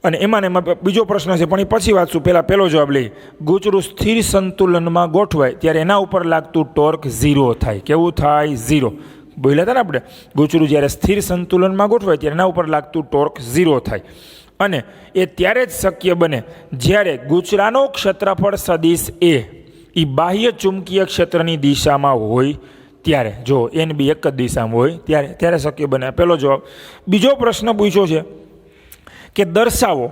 અને એમાં બીજો પ્રશ્ન છે પણ એ પછી વાંચશું, પહેલાં પહેલો જવાબ લઈએ. ગૂંચળું સ્થિર સંતુલનમાં ગોઠવાય ત્યારે એના ઉપર લાગતું ટોર્ક 0 થાય. કેવું થાય? 0. બોલ્યા હતા ને આપણે, ગૂંચળું જ્યારે સ્થિર સંતુલનમાં ગોઠવાય ત્યારે એના ઉપર લાગતું ટોર્ક 0 થાય. અને એ ત્યારે જ શક્ય બને જ્યારે ગૂંચળાનો ક્ષેત્રફળ સદિશ એ બાહ્ય ચુંબકીય ક્ષેત્રની દિશામાં હોય ત્યારે. જો એન બી એક જ દિશામાં હોય ત્યારે શક્ય બને. પહેલો જવાબ. બીજો પ્રશ્ન પૂછ્યો છે કે દર્શાવો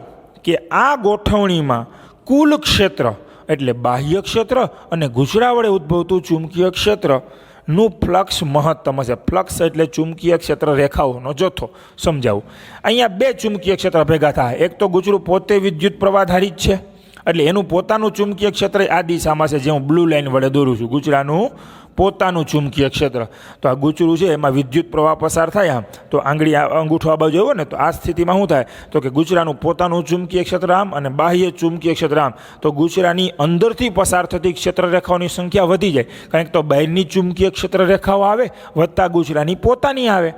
કે આ ગોઠવણીમાં કુલ ક્ષેત્ર એટલે બાહ્ય ક્ષેત્ર અને ગૂંચળા વડે ઉદ્ભવતું ચુંબકીય ક્ષેત્રનું ફ્લક્સ મહત્તમ હશે. ફ્લક્સ એટલે ચુંબકીય ક્ષેત્ર રેખાઓનો જથ્થો. સમજાવું. અહીંયા બે ચુંબકીય ક્ષેત્ર ભેગા થાય. એક તો ગૂંચળું પોતે વિદ્યુત પ્રવાહ આધારિત છે એટલે એનું પોતાનું ચુંબકીય ક્ષેત્ર આ દિશામાં છે, જે હું બ્લુ લાઇન વડે દોરું છું. ગૂંચળાનું પોતાનું ચુંબકીય ક્ષેત્ર. તો આ ગૂંચળું છે એમાં વિદ્યુત પ્રવાહ પસાર થાય આમ, તો આંગળી અંગૂઠો આ બાજુ આવ્યો ને, તો આ સ્થિતિમાં શું થાય? તો કે ગૂંચળાનું પોતાનું ચુંબકીય ક્ષેત્ર આમ અને બાહ્ય ચુંબકીય ક્ષેત્ર આમ. તો ગૂંચળાની અંદરથી પસાર થતી ક્ષેત્ર રેખાઓની સંખ્યા વધી જાય, કારણ કે તો બહારની ચુંબકીય ક્ષેત્ર રેખાઓ આવે વત્તા ગૂંચળાની પોતાની આવે.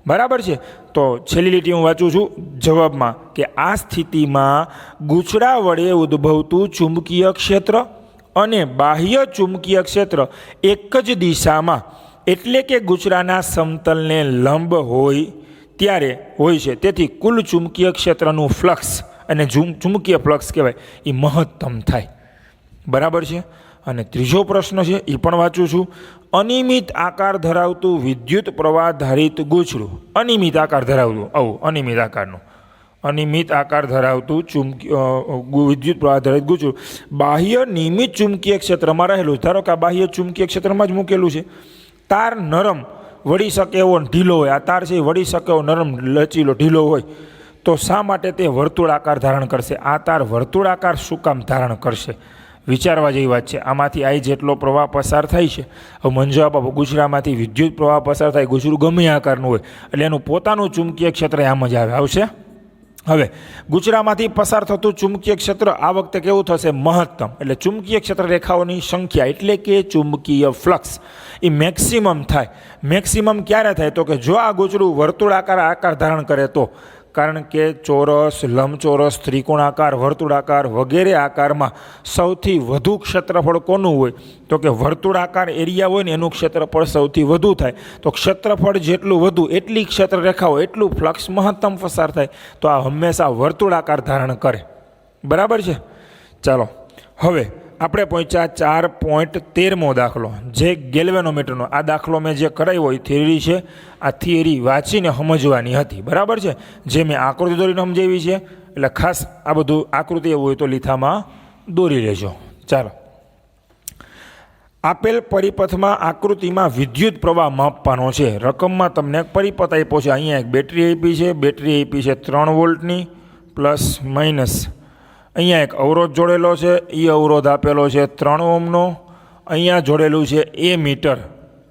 બરાબર છે. તો છેલ્લી લીટી હું વાંચું છું જવાબમાં કે આ સ્થિતિમાં ગૂંચળા વડે ઉદ્ભવતું ચુંબકીય ક્ષેત્ર અને બાહ્ય ચુંબકીય ક્ષેત્ર એક જ દિશામાં એટલે કે ગૂંચળાના સમતલને લંબ હોય ત્યારે હોય છે. તેથી કુલ ચુંબકીય ક્ષેત્રનું ફ્લક્સ અને ચુંબકીય ફ્લક્સ કહેવાય એ મહત્તમ થાય. બરાબર છે. અને ત્રીજો પ્રશ્ન છે એ પણ વાંચું છું. અનિયમિત આકાર ધરાવતું વિદ્યુત પ્રવાહ આધારિત ગૂંચળું, અનિયમિત આકાર ધરાવતું, અનિયમિત આકારનું, અનિયમિત આકાર ધરાવતું વિદ્યુત પ્રવાહ આધારિત ગૂંચળું બાહ્ય નિયમિત ચુંબકીય ક્ષેત્રમાં રહેલું. ધારો કે આ બાહ્ય ચુંબકીય ક્ષેત્રમાં જ મૂકેલું છે. તાર નરમ વળી શકે એવો ઢીલો હોય, આ તાર છે એ વળી શકે એવો નરમ લચીલો ઢીલો હોય તો શા માટે તે વર્તુળ આકાર ધારણ કરશે? આ તાર વર્તુળ આકાર શું કામ ધારણ કરશે? વિચારવા જેવી વાત છે. આમાંથી આ જેટલો પ્રવાહ પસાર થાય છે, હવે મંજો આપો ગૂંચળામાંથી વિદ્યુત પ્રવાહ પસાર થાય, ગૂંચળું ગમે આકારનું હોય એટલે એનું પોતાનું ચુંબકીય ક્ષેત્ર આમ જ આવશે. હવે ગૂંચળામાંથી પસાર થતું ચુંબકીય ક્ષેત્ર આ વખતે કેવું થશે? મહત્તમ. એટલે ચુંબકીય ક્ષેત્ર રેખાઓની સંખ્યા એટલે કે ચુંબકીય ફ્લક્સ એ મેક્સિમમ થાય. મેક્સિમમ ક્યારે થાય? તો કે જો આ ગૂંચળું વર્તુળાકાર આકાર ધારણ કરે તો. કારણ કે ચોરસ, લંબચોરસ, ત્રિકોણાકાર, વર્તુળાકાર વગેરે આકારમાં સૌથી વધુ ક્ષેત્રફળ કોનું હોય? તો કે વર્તુળાકાર એરિયા હોય ને એનું ક્ષેત્રફળ સૌથી વધુ થાય. તો ક્ષેત્રફળ જેટલું વધુ એટલી ક્ષેત્ર રેખાઓ એટલું ફ્લક્સ મહત્તમ પસાર થાય. તો આ હંમેશા વર્તુળાકાર ધારણ કરે. બરાબર છે. ચાલો હવે આપણે પહોંચ્યા 4.13મો દાખલો, જે ગેલ્વેનોમીટરનો. આ દાખલો મેં જે કરાવ્યો એ થિયરી છે. આ થિયરી વાંચીને સમજવાની હતી. બરાબર છે. જે મેં આકૃતિ દોરીને સમજાવી છે એટલે ખાસ આ બધું આકૃતિ એવું હોય તો લીથામાં દોરી લેજો. ચાલો, આપેલ પરિપથમાં આકૃતિમાં વિદ્યુત પ્રવાહ માપવાનો છે. રકમમાં તમને એક પરિપથ આપ્યો છે. અહીંયા એક બેટરી આપી છે. બેટરી આપી છે 3 વોલ્ટની પ્લસ માઇનસ. અહીંયા એક અવરોધ જોડેલો છે. એ અવરોધ આપેલો છે 3 ઓહ્મનો. અહીંયા જોડેલું છે એ મીટર.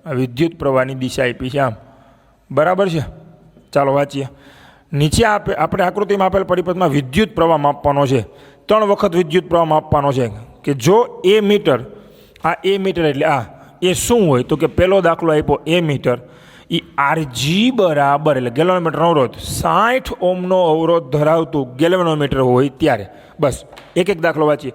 આ વિદ્યુત પ્રવાહની દિશા આપી છે આમ. બરાબર છે. ચાલો વાંચીએ. નીચે આપણે આકૃતિમાં આપેલ પરિપથમાં વિદ્યુત પ્રવાહ માપવાનો છે. 3 વખત વિદ્યુત પ્રવાહ માપવાનો છે. કે જો એ મીટર, આ એ મીટર એટલે આ એ શું હોય? તો કે પહેલો દાખલો આપ્યો એ મીટર એ આરજી બરાબર એટલે ગેલ્વેનોમીટરનો અવરોધ 60 ઓહ્મનો અવરોધ ધરાવતું ગેલ્વેનોમીટર હોય ત્યારે. બસ એક દાખલો વાંચીએ.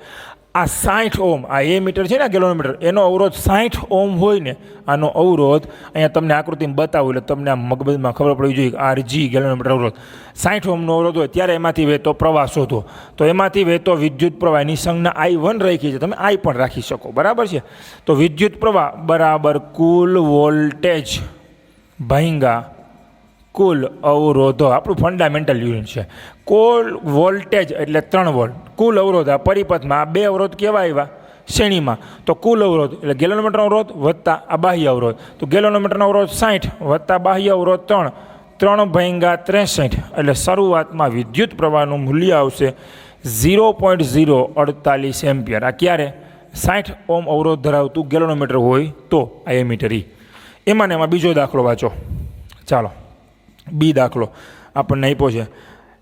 આ 60 ઓમ, આ એ મીટર છે ને કિલોમીટર, એનો અવરોધ 60 ઓમ હોય ને, આનો અવરોધ અહીંયા તમને આકૃતિમાં બતાવું એટલે તમને આ મગજમાં ખબર પડવી જોઈએ કે RG કિલોમીટર અવરોધ 60 ઓમનો અવરોધ હોય ત્યારે એમાંથી વહેતો પ્રવાહ શોધો. તો એમાંથી વહેતો વિદ્યુત પ્રવાહ, એની સંજ્ઞા I1 રાખી છે, તમે I પણ રાખી શકો, બરાબર છે. તો વિદ્યુત પ્રવાહ બરાબર કુલ વોલ્ટેજ ભાંગા કુલ અવરોધો, આપણું ફંડામેન્ટલ યુનિટ છે. કુલ વોલ્ટેજ એટલે 3 વોલ્ટ, કુલ અવરોધ આ પરિપથમાં આ 2 અવરોધ કેવા આવ્યા શ્રેણીમાં, તો કુલ અવરોધ એટલે ગેલોનોમીટરનો અવરોધ વત્તા આ બાહ્ય અવરોધ, તો ગેલોનોમીટરનો અવરોધ 60 વત્તા બાહ્ય અવરોધ 3 ભાંગા 63, એટલે શરૂઆતમાં વિદ્યુત પ્રવાહનું મૂલ્ય આવશે 0.048 એમ્પિયર. આ ક્યારે 60 ઓમ અવરોધ ધરાવતું ગેલોનોમીટર હોય તો આ એમીટર. એમાં ને એમાં બીજો દાખલો વાંચો. ચાલો બી દાખલો આપણને આપ્યો છે.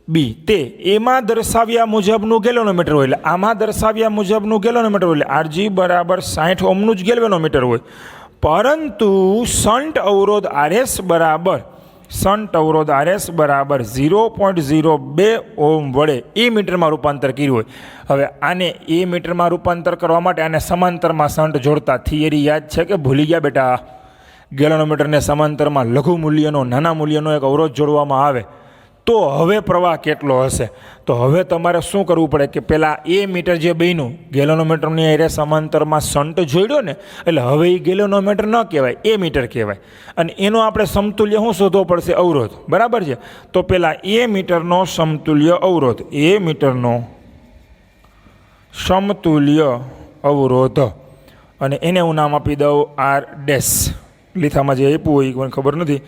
બી તે એમાં દર્શાવ્યા મુજબનું ગેલોનોમીટર હોય, એટલે આમાં દર્શાવ્યા મુજબનું ગેલોનોમીટર હોય, એટલે RG બરાબર 60 ઓમનું જ ગેલ્વેનોમીટર હોય, પરંતુ શન્ટ અવરોધ RS બરાબર 0.02 ઓમ વડે એ મીટરમાં રૂપાંતર કર્યું હોય. હવે આને એ મીટરમાં રૂપાંતર કરવા માટે આને સમાંતરમાં શન્ટ જોડતા થિયરી યાદ છે કે ભૂલી ગયા બેટા? ગેલોનોમીટરને સમાંતરમાં લઘુ મૂલ્યનો, નાના મૂલ્યનો એક અવરોધ જોડવામાં આવે તો હવે પ્રવાહ કેટલો હશે? તો હવે તમારે શું કરવું પડે કે પહેલાં એ મીટર જે બન્યું ગેલોનોમીટરની એરે સમાંતરમાં શન્ટ જોડ્યો ને, એટલે હવે એ ગેલોનોમીટર ન કહેવાય, એ મીટર કહેવાય. અને એનો આપણે સમતુલ્ય શું શોધવો પડશે? અવરોધ, બરાબર છે. તો પહેલાં એ મીટરનો સમતુલ્ય અવરોધ, એ મીટરનો સમતુલ્ય અવરોધ, અને એને હું નામ આપી દઉં R ડેશ. લીથામાં જે આપ્યું હોય મને ખબર નથી,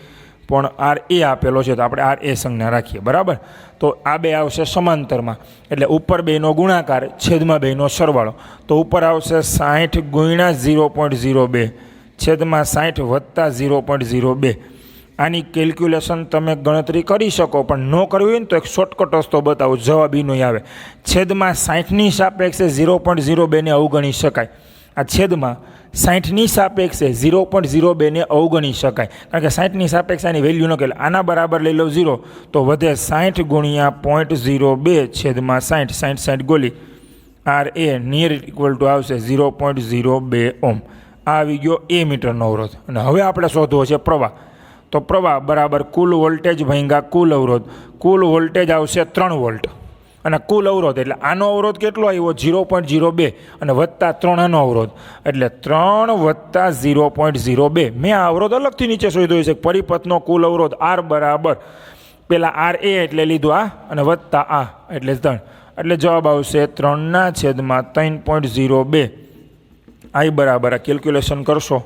પણ RA આપેલો છે તો આપણે RA સંજ્ઞા રાખીએ, બરાબર. તો આ બે આવશે સમાંતરમાં, એટલે ઉપર બેનો ગુણાકાર છેદમાં બેનો સરવાળો, તો ઉપર આવશે 60 ગુણ્યા 0.02 છેદમાં 60 વત્તા 0.02. આની કેલ્ક્યુલેશન તમે ગણતરી કરી શકો, પણ ન કરવી હોય ને તો એક શોર્ટકટ રસ્તો બતાવો, જવાબ ઈનો આવે. છેદમાં 60ની સાપેક્ષે 0.02 ને અવગણી શકાય. આ છેદમાં 60ની સાપેક્ષે 0.02 ને અવગણી શકાય, કારણ કે 60ની સાપેક્ષે આની વેલ્યુ ન કે આના બરાબર લઈ લો 0, તો વધે 60 ગુણ્યા 0.02 છેદમાં 60 ગોલી RA નિયર ઇક્વલ ટુ આવશે 0.02 ઓમ. આ આવી ગયો એ મીટરનો અવરોધ. અને હવે આપણે શોધવો છે પ્રવાહ. તો પ્રવાહ બરાબર કુલ વોલ્ટેજ ભાંગા કુલ અવરોધ. કુલ વોલ્ટેજ આવશે 3 વોલ્ટ અને કુલ અવરોધ એટલે આનો અવરોધ કેટલો આવ્યો? 0.02 અને વત્તા 3 આનો અવરોધ એટલે 3 વત્તા 0.02. મેં આ અવરોધ અલગથી નીચે શોધ્યો છે. પરિપથનો કુલ અવરોધ R બરાબર પેલા RA એટલે લીધું આ અને વત્તા આ એટલે 3, એટલે જવાબ આવશે 3/3.02. I બરાબર આ કેલ્ક્યુલેશન કરશો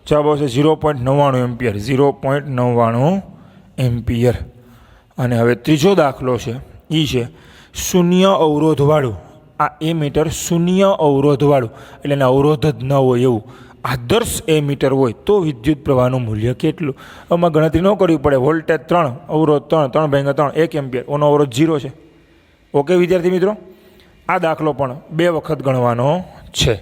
જવાબ આવશે 0.99 એમ્પિયર. 0.99 એમ્પિયર. અને હવે ત્રીજો દાખલો છે, એ છે શૂન્ય અવરોધવાળું. આ એ મીટર શૂન્ય અવરોધવાળું એટલે એને અવરોધ જ ન હોય એવું આદર્શ એ મીટર હોય તો વિદ્યુત પ્રવાહનું મૂલ્ય કેટલું? આમાં ગણતરી ન કરવી પડે. વોલ્ટેજ 3, અવરોધ 3/3 1 એમ્પિયર, ઓનો અવરોધ 0 છે. ઓકે વિદ્યાર્થી મિત્રો, આ દાખલો પણ 2 વખત ગણવાનો છે.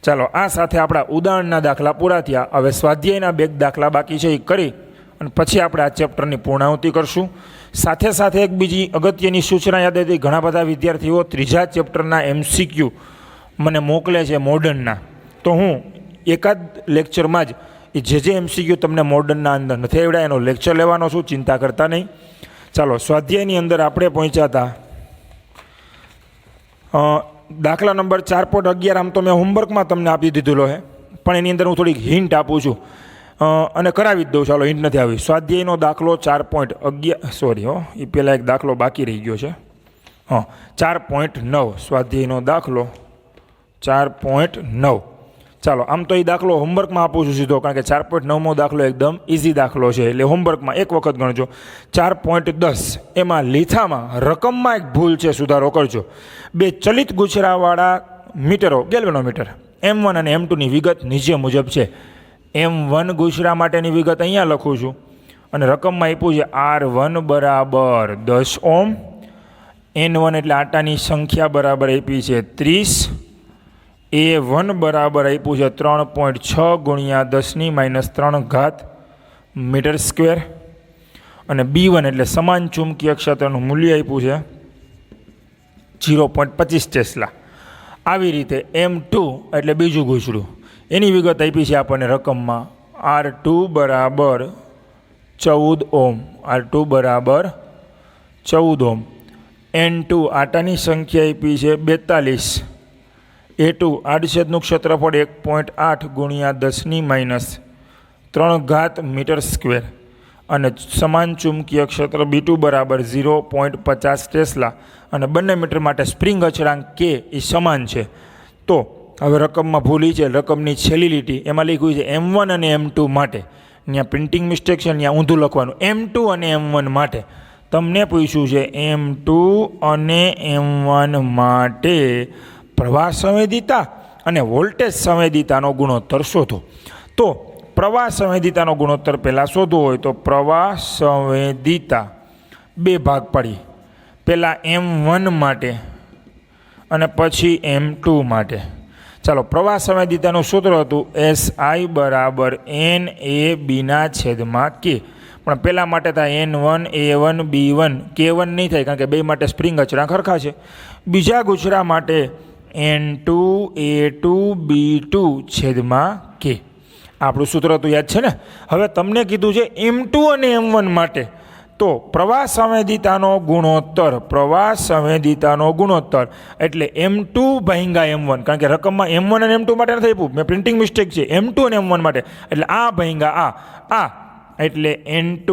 ચાલો આ સાથે આપણા ઉદાહરણના દાખલા પૂરા થયા. હવે સ્વાધ્યાયના 2 દાખલા બાકી છે એ કરી અને પછી આપણે આ ચેપ્ટરની પૂર્ણાહુતિ કરશું. સાથે સાથે એક બીજી અગત્યની સૂચના યાદ હતી, ઘણા બધા વિદ્યાર્થીઓ 3જા ચેપ્ટરના MCQ મને મોકલે છે મોડર્નના, તો હું એકાદ લેક્ચરમાં જ જે MCQ તમને મોડર્નના અંદર નથી આવડ્યા એનો લેક્ચર લેવાનો છું, ચિંતા કરતા નહીં. ચાલો સ્વાધ્યાયની અંદર આપણે પહોંચ્યા હતા દાખલા નંબર 4.11. આમ તો મેં હોમવર્કમાં તમને આપી દીધેલો છે, પણ એની અંદર હું થોડીક હિન્ટ આપું છું અને કરાવી જ દઉં. ચાલો હિન્ટ નથી આવી. સ્વાધ્યાયનો દાખલો 4.11 સોરી એ પહેલાં એક દાખલો બાકી રહી ગયો છે. 4.9 સ્વાધ્યાયનો દાખલો 4.9. ચાલો આમ તો એ દાખલો હોમવર્કમાં આપું છું સીધો, કારણ કે 4.9મો દાખલો એકદમ ઇઝી દાખલો છે, એટલે હોમવર્કમાં એક વખત ગણજો. 4.10 એમાં લીથામાં રકમમાં એક ભૂલ છે, સુધારો કરજો. 2 ચલિત ગુછરાવાળા મીટરો ગેલ્વેનોમીટર M1 અને M2ની વિગત નીચે મુજબ છે. M1 ગુછરા માટેની વિગત અહીંયા લખું છું અને રકમમાં આપ્યું છે R1 બરાબર 10 ઓમ, N1 એટલે આટાની સંખ્યા બરાબર આપી છે 30, A1 બરાબર આપ્યું છે 3.6 ગુણ્યા 10⁻³ મીટર સ્ક્વેર, અને B1 એટલે સમાન ચુંબકીય ક્ષેત્રનું મૂલ્ય આપ્યું છે 0.25 ટેસ્લા. આવી રીતે M2 એટલે બીજું ગૂંચળું, એની વિગત આપી છે આપણને રકમમાં R2 બરાબર 14 ઓમ, R2 બરાબર 14 ઓમ. N2 આટાની સંખ્યા આપી છે 42. A2 આડછેદનું ક્ષેત્રફળ 1.8 ગુણ્યા 10⁻³ મીટર સ્ક્વેર અને સમાન ચુંબકીય ક્ષેત્ર B2 બરાબર 0.50 ટેસ્લા અને બંને મીટર માટે સ્પ્રિંગ અચળાંક K એ સમાન છે. તો હવે રકમમાં ભૂલી છે, રકમની છેલ્લી લીટી એમાં લખ્યું છે M1 અને M2 માટે, ત્યાં પ્રિન્ટિંગ મિસ્ટેક છે, ત્યાં ઊંધું લખવાનું. M2 અને M1 માટે તમને પૂછ્યું છે M2 અને M1 માટે પ્રવાહ સંવેદિતા અને વોલ્ટેજ સંવેદિતાનો ગુણોત્તર શોધો. તો પ્રવાહ સંવેદિતાનો ગુણોત્તર પહેલાં શોધવો હોય તો પ્રવાહ સંવેદિતા બે ભાગ પાડીએ, પહેલાં M1 માટે અને પછી M2 માટે. ચાલો, પ્રવાહ સંવેદિતાનું સૂત્ર હતું SI બરાબર NAB/K, પણ પહેલાં માટે થાય N1 A1 B1 K1 નહીં થાય કારણ કે બે માટે સ્પ્રિંગ અચળાંક સરખા છે. બીજા ગુચરા માટે N2 A2 B2/K. આપણું સૂત્ર તો યાદ છે ને. હવે તમને કીધું છે M2 અને M1 માટે, તો પ્રવાહ સંવેદિતાનો ગુણોત્તર એટલે M2 ભાગ્યા M1, કારણ કે રકમમાં M1 અને M2 માટે નથી આપ્યું, મેં પ્રિન્ટિંગ મિસ્ટેક છે. M2 અને M1 માટે એટલે આ ભાગ્યા આ એટલે N2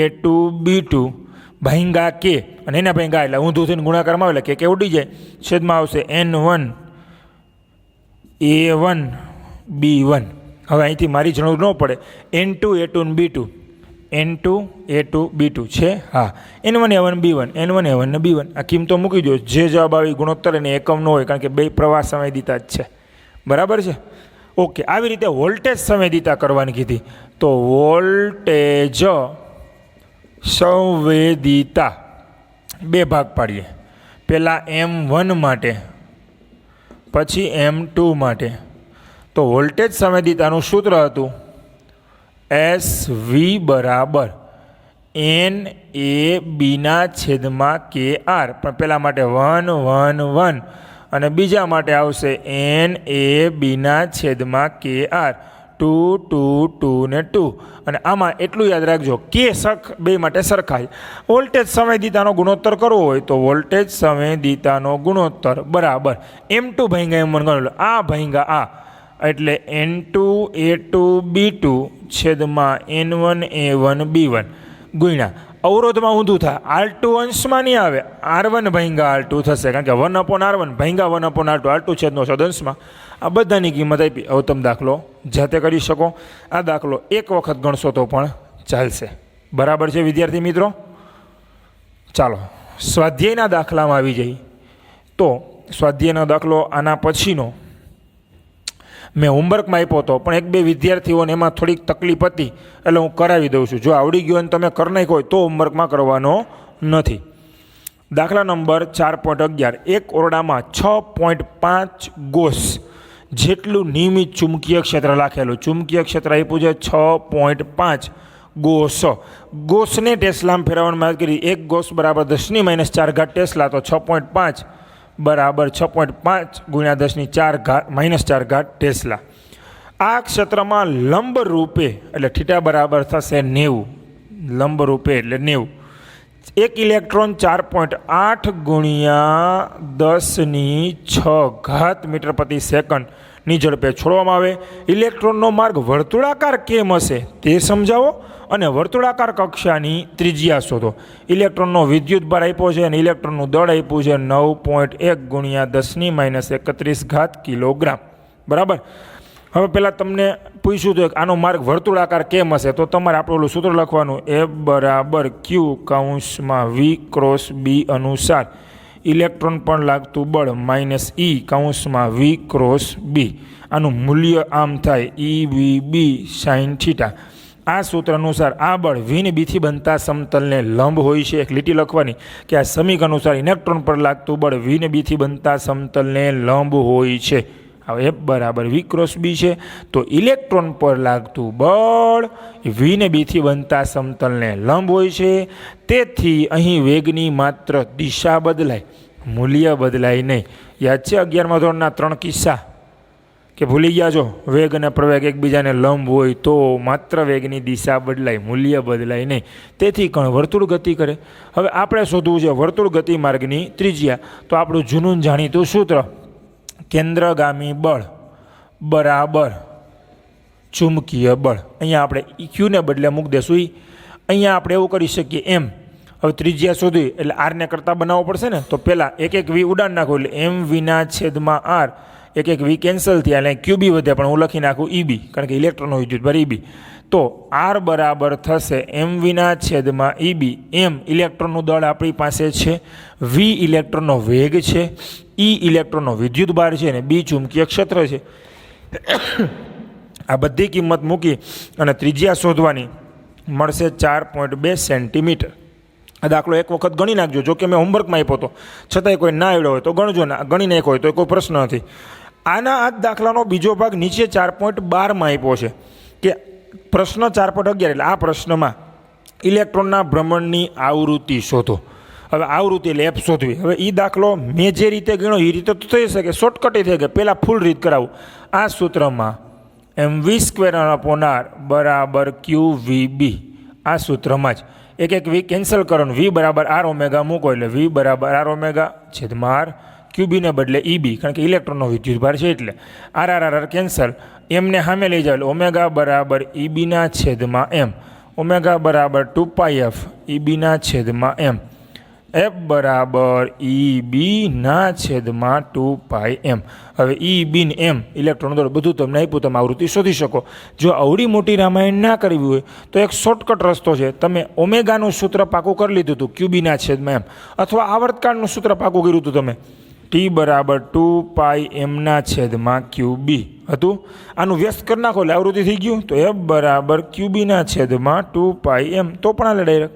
A2 B2/K અને એના ભાગ્યા એટલે ઊંધું થઈને ગુણાકારમાં આવે એટલે કે ઉડી જાય, છેદમાં આવશે N1 A1 B1. હવે અહીંથી મારી જરૂર ન પડે, N2 A2 અને B2, N2 A2 B2 છે, હા, N1 A1 B1, N1 A1 ને B1 આ કિંમતો મૂકી દો. જે જવાબ આવી ગુણોત્તર એને એકમ ન હોય કારણ કે બે પ્રવાહ સંવેદિતા જ છે, બરાબર છે. ઓકે, આવી રીતે વોલ્ટેજ સંવેદિતા કરવાની કીધી, તો વોલ્ટેજ સંવેદિતા બે ભાગ પાડીએ, પહેલાં M1 માટે પછી M2 માટે. તો વોલ્ટેજ સંવેદિતાનું સૂત્ર હતું SV બરાબર NAB/KR, પણ પહેલાં માટે 1 1 1 અને બીજા માટે આવશે NAB/KR 2 2 2 ને 2. અને આમાં એટલું યાદ રાખજો કે બે માટે સરખા. વોલ્ટેજ સંવેદિતાનો ગુણોત્તર કરવો હોય તો વોલ્ટેજ સંવેદિતાનો ગુણોત્તર બરાબર M2 ભાગ્યા M1 ગણો, આ ભાગ્યા આ એટલે N2 A2 B2/N1 A1 B1 ગુણ્યા અવરોધમાં ઊંધું થાય, R2 અંશમાં નહીં આવે, R1 ભાગ્યા R2 થશે કારણ કે 1/R1 ભાગ્યા 1/R2, R2 છેદનો સદંશમાં. આ બધાની કિંમત આપી. હવે તમે દાખલો જાતે કરી શકો. આ દાખલો એક વખત ગણશો તો પણ ચાલશે, બરાબર છે વિદ્યાર્થી મિત્રો. ચાલો સ્વાધ્યાયના દાખલામાં આવી જઈએ. તો સ્વાધ્યાયનો દાખલો આના પછીનો મેં હોમવર્કમાં આપ્યો હતો, પણ એક બે વિદ્યાર્થીઓને એમાં થોડીક તકલીફ હતી એટલે હું કરાવી દઉં છું. જો આવડી ગયો અને તમે કરી નાખ્યો હોય તો હોમવર્કમાં કરવાનો નથી. દાખલા નંબર 4.11. એક ઓરડામાં 6.5 ગોસ જેટલું નિયમિત ચુંબકીય ક્ષેત્ર રાખેલું. ચુંબકીય ક્ષેત્ર આપ્યું છે 6.5 ગોસ. ગોસને ટેસ્લામાં ફેરવવાની વાત કરી. એક ગોસ બરાબર 10⁻⁴ ટેસ્લા, તો 6.5 બરાબર 6.5 ગુણ્યા 10⁻⁴ ટેસ્લા. આ ક્ષેત્રમાં લંબ રૂપે એટલે થીટા બરાબર થશે 90, લંબ રૂપે એટલે 90. એક ઇલેક્ટ્રોન 4.8 ગુણ્યા 10⁶ મીટર પ્રતિ સેકન્ડની ઝડપે છોડવામાં આવે. ઇલેક્ટ્રોનનો માર્ગ વર્તુળાકાર કેમ હશે તે સમજાવો અને વર્તુળાકાર કક્ષાની ત્રિજ્યા શોધો. ઇલેક્ટ્રોનનો વિદ્યુત ભાર આપ્યો છે અને ઇલેક્ટ્રોનનું દળ આપ્યું છે 9.1 ગુણ્યા 10⁻31 કિલોગ્રામ, બરાબર. હવે પહેલાં તમને પૂછ્યું હતું આનો માર્ગ વર્તુળાકાર કેમ હશે, તો તમારે આપણું સૂત્ર લખવાનું F બરાબર Q કૌંસમાં V ક્રોસ B અનુસાર ઇલેક્ટ્રોન પર લાગતું બળ માઇનસ E કૌંસમાં V ક્રોસ B. આનું મૂલ્ય આમ થાય EVB સાઇન થીટા. આ સૂત્ર અનુસાર આ બળ V ને બીથી બનતા સમતલને લંબ હોય છે. એક લીટી લખવાની કે આ સમીકરણ અનુસાર ઇલેક્ટ્રોન પર લાગતું બળ V ને બીથી બનતા સમતલને લંબ હોય છે. હવે F બરાબર V ક્રોસ B છે, તો ઇલેક્ટ્રોન પર લાગતું બળ V ને બીથી બનતા સમતલને લંબ હોય છે. તેથી અહીં વેગની માત્ર દિશા બદલાય. મૂલ્ય બદલાય નહીં. યાદ છે 11મા ધોરણના 3 કિસ્સા કે ભૂલી ગયા છો? વેગ અને પ્રવેગ એકબીજાને લંબ હોય તો માત્ર વેગની દિશા બદલાય, મૂલ્ય બદલાય નહીં. તેથી કણ વર્તુળ ગતિ કરે. હવે આપણે શોધવું છે વર્તુળ ગતિ માર્ગની ત્રિજ્યા. તો આપણું જૂનું જાણીતું સૂત્ર કેન્દ્રગામી બળ બરાબર ચુંબકીય બળ. અહીંયા આપણે ક્યુને બદલે મૂકી દેશું ઈ. અહીંયા આપણે એવું કરી શકીએ એમ. હવે ત્રિજ્યા શોધવી એટલે આરને કરતાં બનાવવો પડશે ને. તો પહેલાં એક વી ઉડાન નાખો એટલે એમ વીના છેદમાં આર. એક વી કેન્સલ થયા એટલે ક્યુબી વધે, પણ હું લખી નાખું ઈબી, કારણ કે ઇલેક્ટ્રોનનો વિદ્યુતભાર ઈબી. તો આર બરાબર થશે એમ વીના છેદમાં ઈબી. એમ ઇલેક્ટ્રોનનું દળ આપણી પાસે છે, વી ઇલેક્ટ્રોનનો વેગ છે, ઈ ઇલેક્ટ્રોનનો વિદ્યુતભાર છે અને બી ચુંબકીય ક્ષેત્ર છે. આ બધી કિંમત મૂકી અને ત્રિજ્યા શોધવાની મળશે 4.2 સેન્ટીમીટર. આ દાખલો એક વખત ગણી નાખજો. જો કે મેં હોમવર્કમાં આપ્યો હતો, છતાંય કોઈ ના આવડ્યો હોય તો ગણજો, ના ગણી નાખ્યો હોય તો કોઈ પ્રશ્ન નથી. આના આ દાખલાનો બીજો ભાગ નીચે 4.12માં આપ્યો છે કે પ્રશ્ન 4.11 એટલે આ પ્રશ્નમાં ઇલેક્ટ્રોનના ભ્રમણની આવૃત્તિ શોધો. હવે આવૃત્તિ એટલે એફ શોધવી. હવે એ દાખલો મેં જે રીતે ગણ્યો એ રીતે તો થઈ શકે, શોર્ટકટ થઈ ગઈ. પહેલાં ફૂલ રીત કરાવું. આ સૂત્રમાં mv² બરાબર QVB. આ સૂત્રમાં જ એક વી કેન્સલ કરો, વી બરાબર આર ઓમેગા મૂકો એટલે વી બરાબર આર ઓમેગા છેદમાં આર. ક્યુબીને બદલે ઈબી, કારણ કે ઇલેક્ટ્રોનનો વિદ્યુતભાર છે એટલે આર કેન્સલ. એમને સામે લઈ જાવ એટલે ઓમેગા બરાબર ઈબીના છેદમાં એમ. ઓમેગા બરાબર 2πf ઈબીના છેદમાં એમ. એફ બરાબર ઈબીના છેદમાં 2πm. હવે ઈબી ને એમ ઇલેક્ટ્રોન દળ બધું તમને આપ્યું, તમે આવૃત્તિ શોધી શકો. જો અવડી મોટી રામાયણ ના કરવી હોય તો એક શોર્ટકટ રસ્તો છે. તમે ઓમેગાનું સૂત્ર પાકું કરી લીધું હતું ક્યુબીના છેદમાં એમ, અથવા આવર્તકાળનું સૂત્ર પાકું કર્યું હતું તમે ટી બરાબર 2πmના છેદમાં ક્યુબી હતું. આનું વ્યસ્ત કરી નાખો એટલે આવૃત્તિ થઈ ગયું. તો એફ બરાબર ક્યુબીના છેદમાં 2πm. તો પણ આલે ડાયરેક્ટ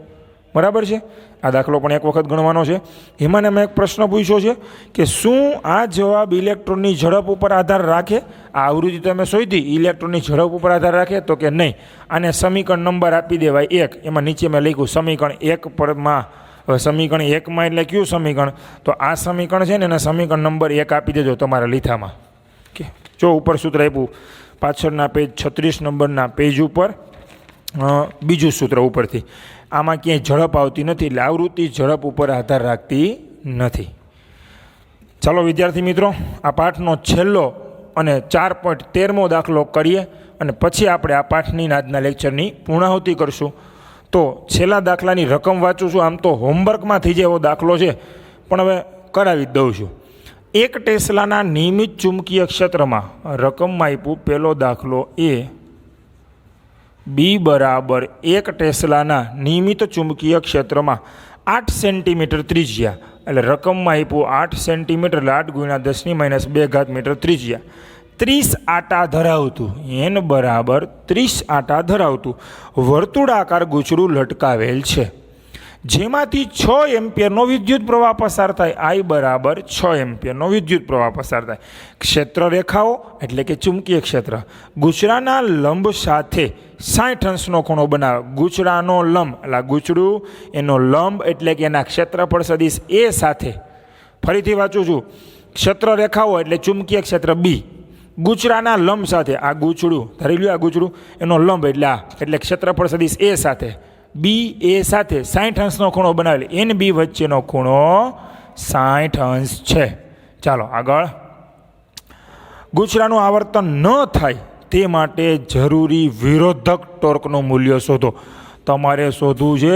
બરાબર છે. આ દાખલો પણ એક વખત ગણવાનો છે. એમાં મેં એક પ્રશ્ન પૂછ્યો છે કે શું આ જવાબ ઇલેક્ટ્રોનની ઝડપ ઉપર આધાર રાખે? આ આવૃત્તિ તમે શોધી ઇલેક્ટ્રોનની ઝડપ ઉપર આધાર રાખે તો કે નહીં. આને સમીકરણ નંબર આપી દેવાય 1. એમાં નીચે મેં લખ્યું સમીકરણ 1 પરમાં. હવે સમીકરણ 1માં એટલે કયું સમીકરણ? તો આ સમીકરણ છે ને એને સમીકરણ નંબર 1 આપી દેજો તમારા લીથામાં. કે જો ઉપર સૂત્ર આપ્યું પાછળના પેજ 36 નંબરના પેજ ઉપર બીજું સૂત્ર ઉપરથી. આમાં ક્યાંય ઝડપ આવતી નથી એટલે આવૃત્તિ ઝડપ ઉપર આધાર રાખતી નથી. ચાલો વિદ્યાર્થી મિત્રો, આ પાઠનો છેલ્લો અને 4.13મો દાખલો કરીએ અને પછી આપણે આ પાઠની આજના લેક્ચરની પૂર્ણાહુતિ કરશું. તો છેલ્લા દાખલાની રકમ વાંચું છું. આમ તો હોમવર્કમાં થઈ જાય એવો દાખલો છે, પણ હવે કરાવી જ દઉં છું. 1 ટેસ્લાના નિયમિત ચુંબકીય ક્ષેત્રમાં રકમમાં આપ્યું પહેલો દાખલો એ બી બરાબર 1 ટેસ્લાના નિયમિત ચુંબકીય ક્ષેત્રમાં 8 સેન્ટીમીટર ત્રિજ્યા, એટલે રકમમાં આપ્યું 8 સેન્ટીમીટર એટલે 8 × 10⁻² મીટર ત્રિજ્યા, 30 આટા ધરાવતું એન બરાબર 30 આટા ધરાવતું વર્તુળાકાર ગૂંચળું લટકાવેલ છે, જેમાંથી 6 એમ્પિયરનો વિદ્યુત પ્રવાહ પસાર થાય. આઈ બરાબર 6 એમ્પિયરનો વિદ્યુત પ્રવાહ પસાર થાય. ક્ષેત્ર રેખાઓ એટલે કે ચુંબકીય ક્ષેત્ર ગૂંચળાના લંબ સાથે 60 અંશનો ખૂણો બનાવે. ગૂંચળાનો લંબ એટલે ગૂંચળું એનો લંબ એટલે કે એના ક્ષેત્રફળ સદિશ એ સાથે, ફરીથી વાંચું છું, ક્ષેત્ર રેખાઓ એટલે ચુંબકીય ક્ષેત્ર બી ગૂંચળાના લંબ સાથે, આ ગૂંચળું ધારી લ્યો, આ ગૂંચળું એનો લંબ એટલે આ એટલે ક્ષેત્રફળ સદિશ એ સાથે બી એ સાથે 60 અંશનો ખૂણો બનાવેલ. એન બી વચ્ચેનો ખૂણો 60 અંશ છે. ચાલો આગળ. ગૂંચળાનું આવર્તન ન થાય તે માટે જરૂરી વિરોધક ટોર્કનું મૂલ્ય શોધો. તમારે શોધવું છે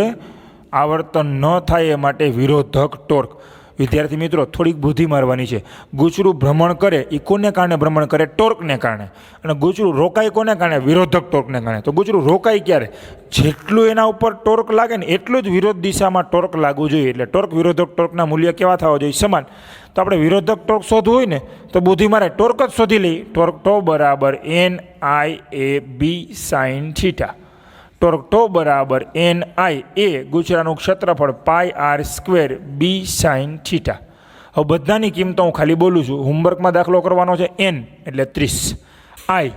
આવર્તન ન થાય એ માટે વિરોધક ટોર્ક. વિદ્યાર્થી મિત્રો, થોડીક બુદ્ધિ મારવાની છે. ગૂંચળું ભ્રમણ કરે એ કોને કારણે ભ્રમણ કરે? ટોર્કને કારણે. અને ગૂંચળું રોકાય કોને કારણે? વિરોધક ટોર્કને કારણે. તો ગૂંચળું રોકાય ક્યારે? જેટલું એના ઉપર ટોર્ક લાગે ને એટલું જ વિરોધ દિશામાં ટોર્ક લાગવું જોઈએ. એટલે ટોર્ક વિરોધક ટોર્કના મૂલ્ય કેવા થવા જોઈએ? સમાન. તો આપણે વિરોધક ટોર્ક શોધવું હોય ને તો બુદ્ધિ મારે ટોર્ક જ શોધી લઈએ. ટોર્ક ટો બરાબર NIAB sin θ. ટોર્ક ટો બરાબર NI એ ગૂંચળાનું ક્ષેત્રફળ πr² B sin θ. હવે બધાની કિંમતો હું ખાલી બોલું છું. હોમવર્કમાં દાખલો કરવાનો છે. N એટલે 30, I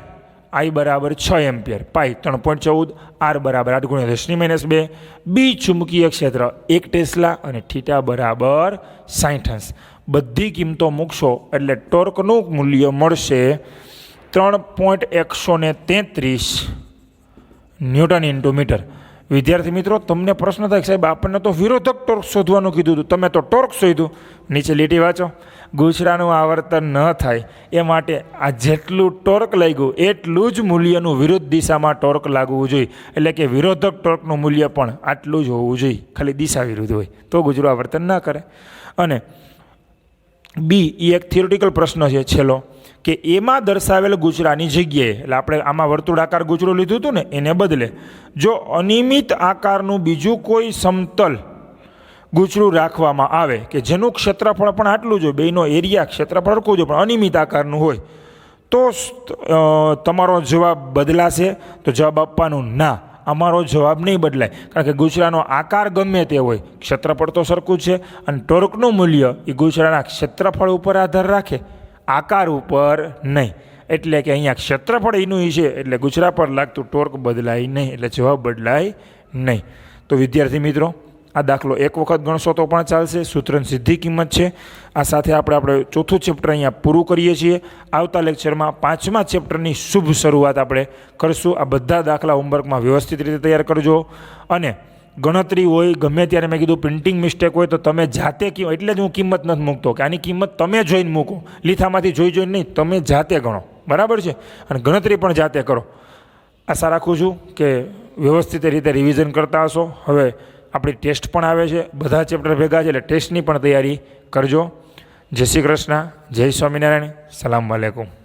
I બરાબર 6 એમ્પિયર, પાઈ 3.14, R બરાબર 8 × 10⁻², બી ચુંબકીય ક્ષેત્ર 1 ટેસ્લા અને થીટા બરાબર 60 અંશ. બધી કિંમતો મૂકશો એટલે ટોર્કનું મૂલ્ય મળશે 3.133 ન્યૂટન ઇન્ટુ મીટર. વિદ્યાર્થી મિત્રો, તમને પ્રશ્ન થાય સાહેબ આપણને તો વિરોધક ટોર્ક શોધવાનું કીધું હતું, તમે તો ટોર્ક શોધ્યું. નીચે લીટી વાંચો. ગૂંચળાનું આવર્તન ન થાય એ માટે આ જેટલું ટોર્ક લાગ્યું એટલું જ મૂલ્યનું વિરુદ્ધ દિશામાં ટોર્ક લાગવું જોઈએ. એટલે કે વિરોધક ટોર્કનું મૂલ્ય પણ આટલું જ હોવું જોઈએ, ખાલી દિશા વિરુદ્ધ હોય તો ગૂંચળું આવર્તન ના કરે. અને બી એ એક થિયોરિટિકલ પ્રશ્ન છે છેલ્લો, કે એમાં દર્શાવેલ ગૂંચળાની જગ્યાએ, એટલે આપણે આમાં વર્તુળાકાર ગૂંચળું લીધું હતું ને એને બદલે જો અનિયમિત આકારનું બીજું કોઈ સમતલ ગૂંચળું રાખવામાં આવે કે જેનું ક્ષેત્રફળ પણ આટલું જ હોય, બેનો એરિયા ક્ષેત્રફળ સરખું જ હોય પણ અનિયમિત આકારનું હોય, તો તમારો જવાબ બદલાશે. તો જવાબ આપવાનું ના, અમારો જવાબ નહીં બદલાય, કારણ કે ગૂંચળાનો આકાર ગમે તે હોય, ક્ષેત્રફળ તો સરખું જ છે અને ટોર્કનું મૂલ્ય એ ગૂંચળાના ક્ષેત્રફળ ઉપર આધાર રાખે, આકાર ઉપર નહીં. એટલે કે અહીંયા ક્ષેત્રફળ એનું છે એટલે ગૂંચળા પર લાગતું ટોર્ક બદલાય નહીં, એટલે જવાબ બદલાય નહીં. તો વિદ્યાર્થી મિત્રો, આ દાખલો એક વખત ગણશો તો પણ ચાલશે, સૂત્રની સીધી કિંમત છે. આ સાથે આપણે ચોથું ચેપ્ટર અહીંયા પૂરું કરીએ છીએ. આવતા લેક્ચરમાં 5મા ચેપ્ટરની શુભ શરૂઆત આપણે કરશું. આ બધા દાખલા હોમવર્કમાં વ્યવસ્થિત રીતે તૈયાર કરજો. અને ગણતરી હોય ગમે ત્યારે મેં કીધું પ્રિન્ટિંગ મિસ્ટેક હોય તો તમે જાતે એટલે જ હું કિંમત નથી મૂકતો કે આની કિંમત તમે જોઈને મૂકો, લીથામાંથી જોઈને નહીં, તમે જાતે ગણો, બરાબર છે, અને ગણતરી પણ જાતે કરો. આશા રાખું છું કે વ્યવસ્થિત રીતે રિવિઝન કરતા હશો. હવે આપણી ટેસ્ટ પણ આવે છે, બધા ચેપ્ટર ભેગા છે એટલે ટેસ્ટની પણ તૈયારી કરજો. જય શ્રી કૃષ્ણ, જય સ્વામિનારાયણ, સલામ વાલેકુમ.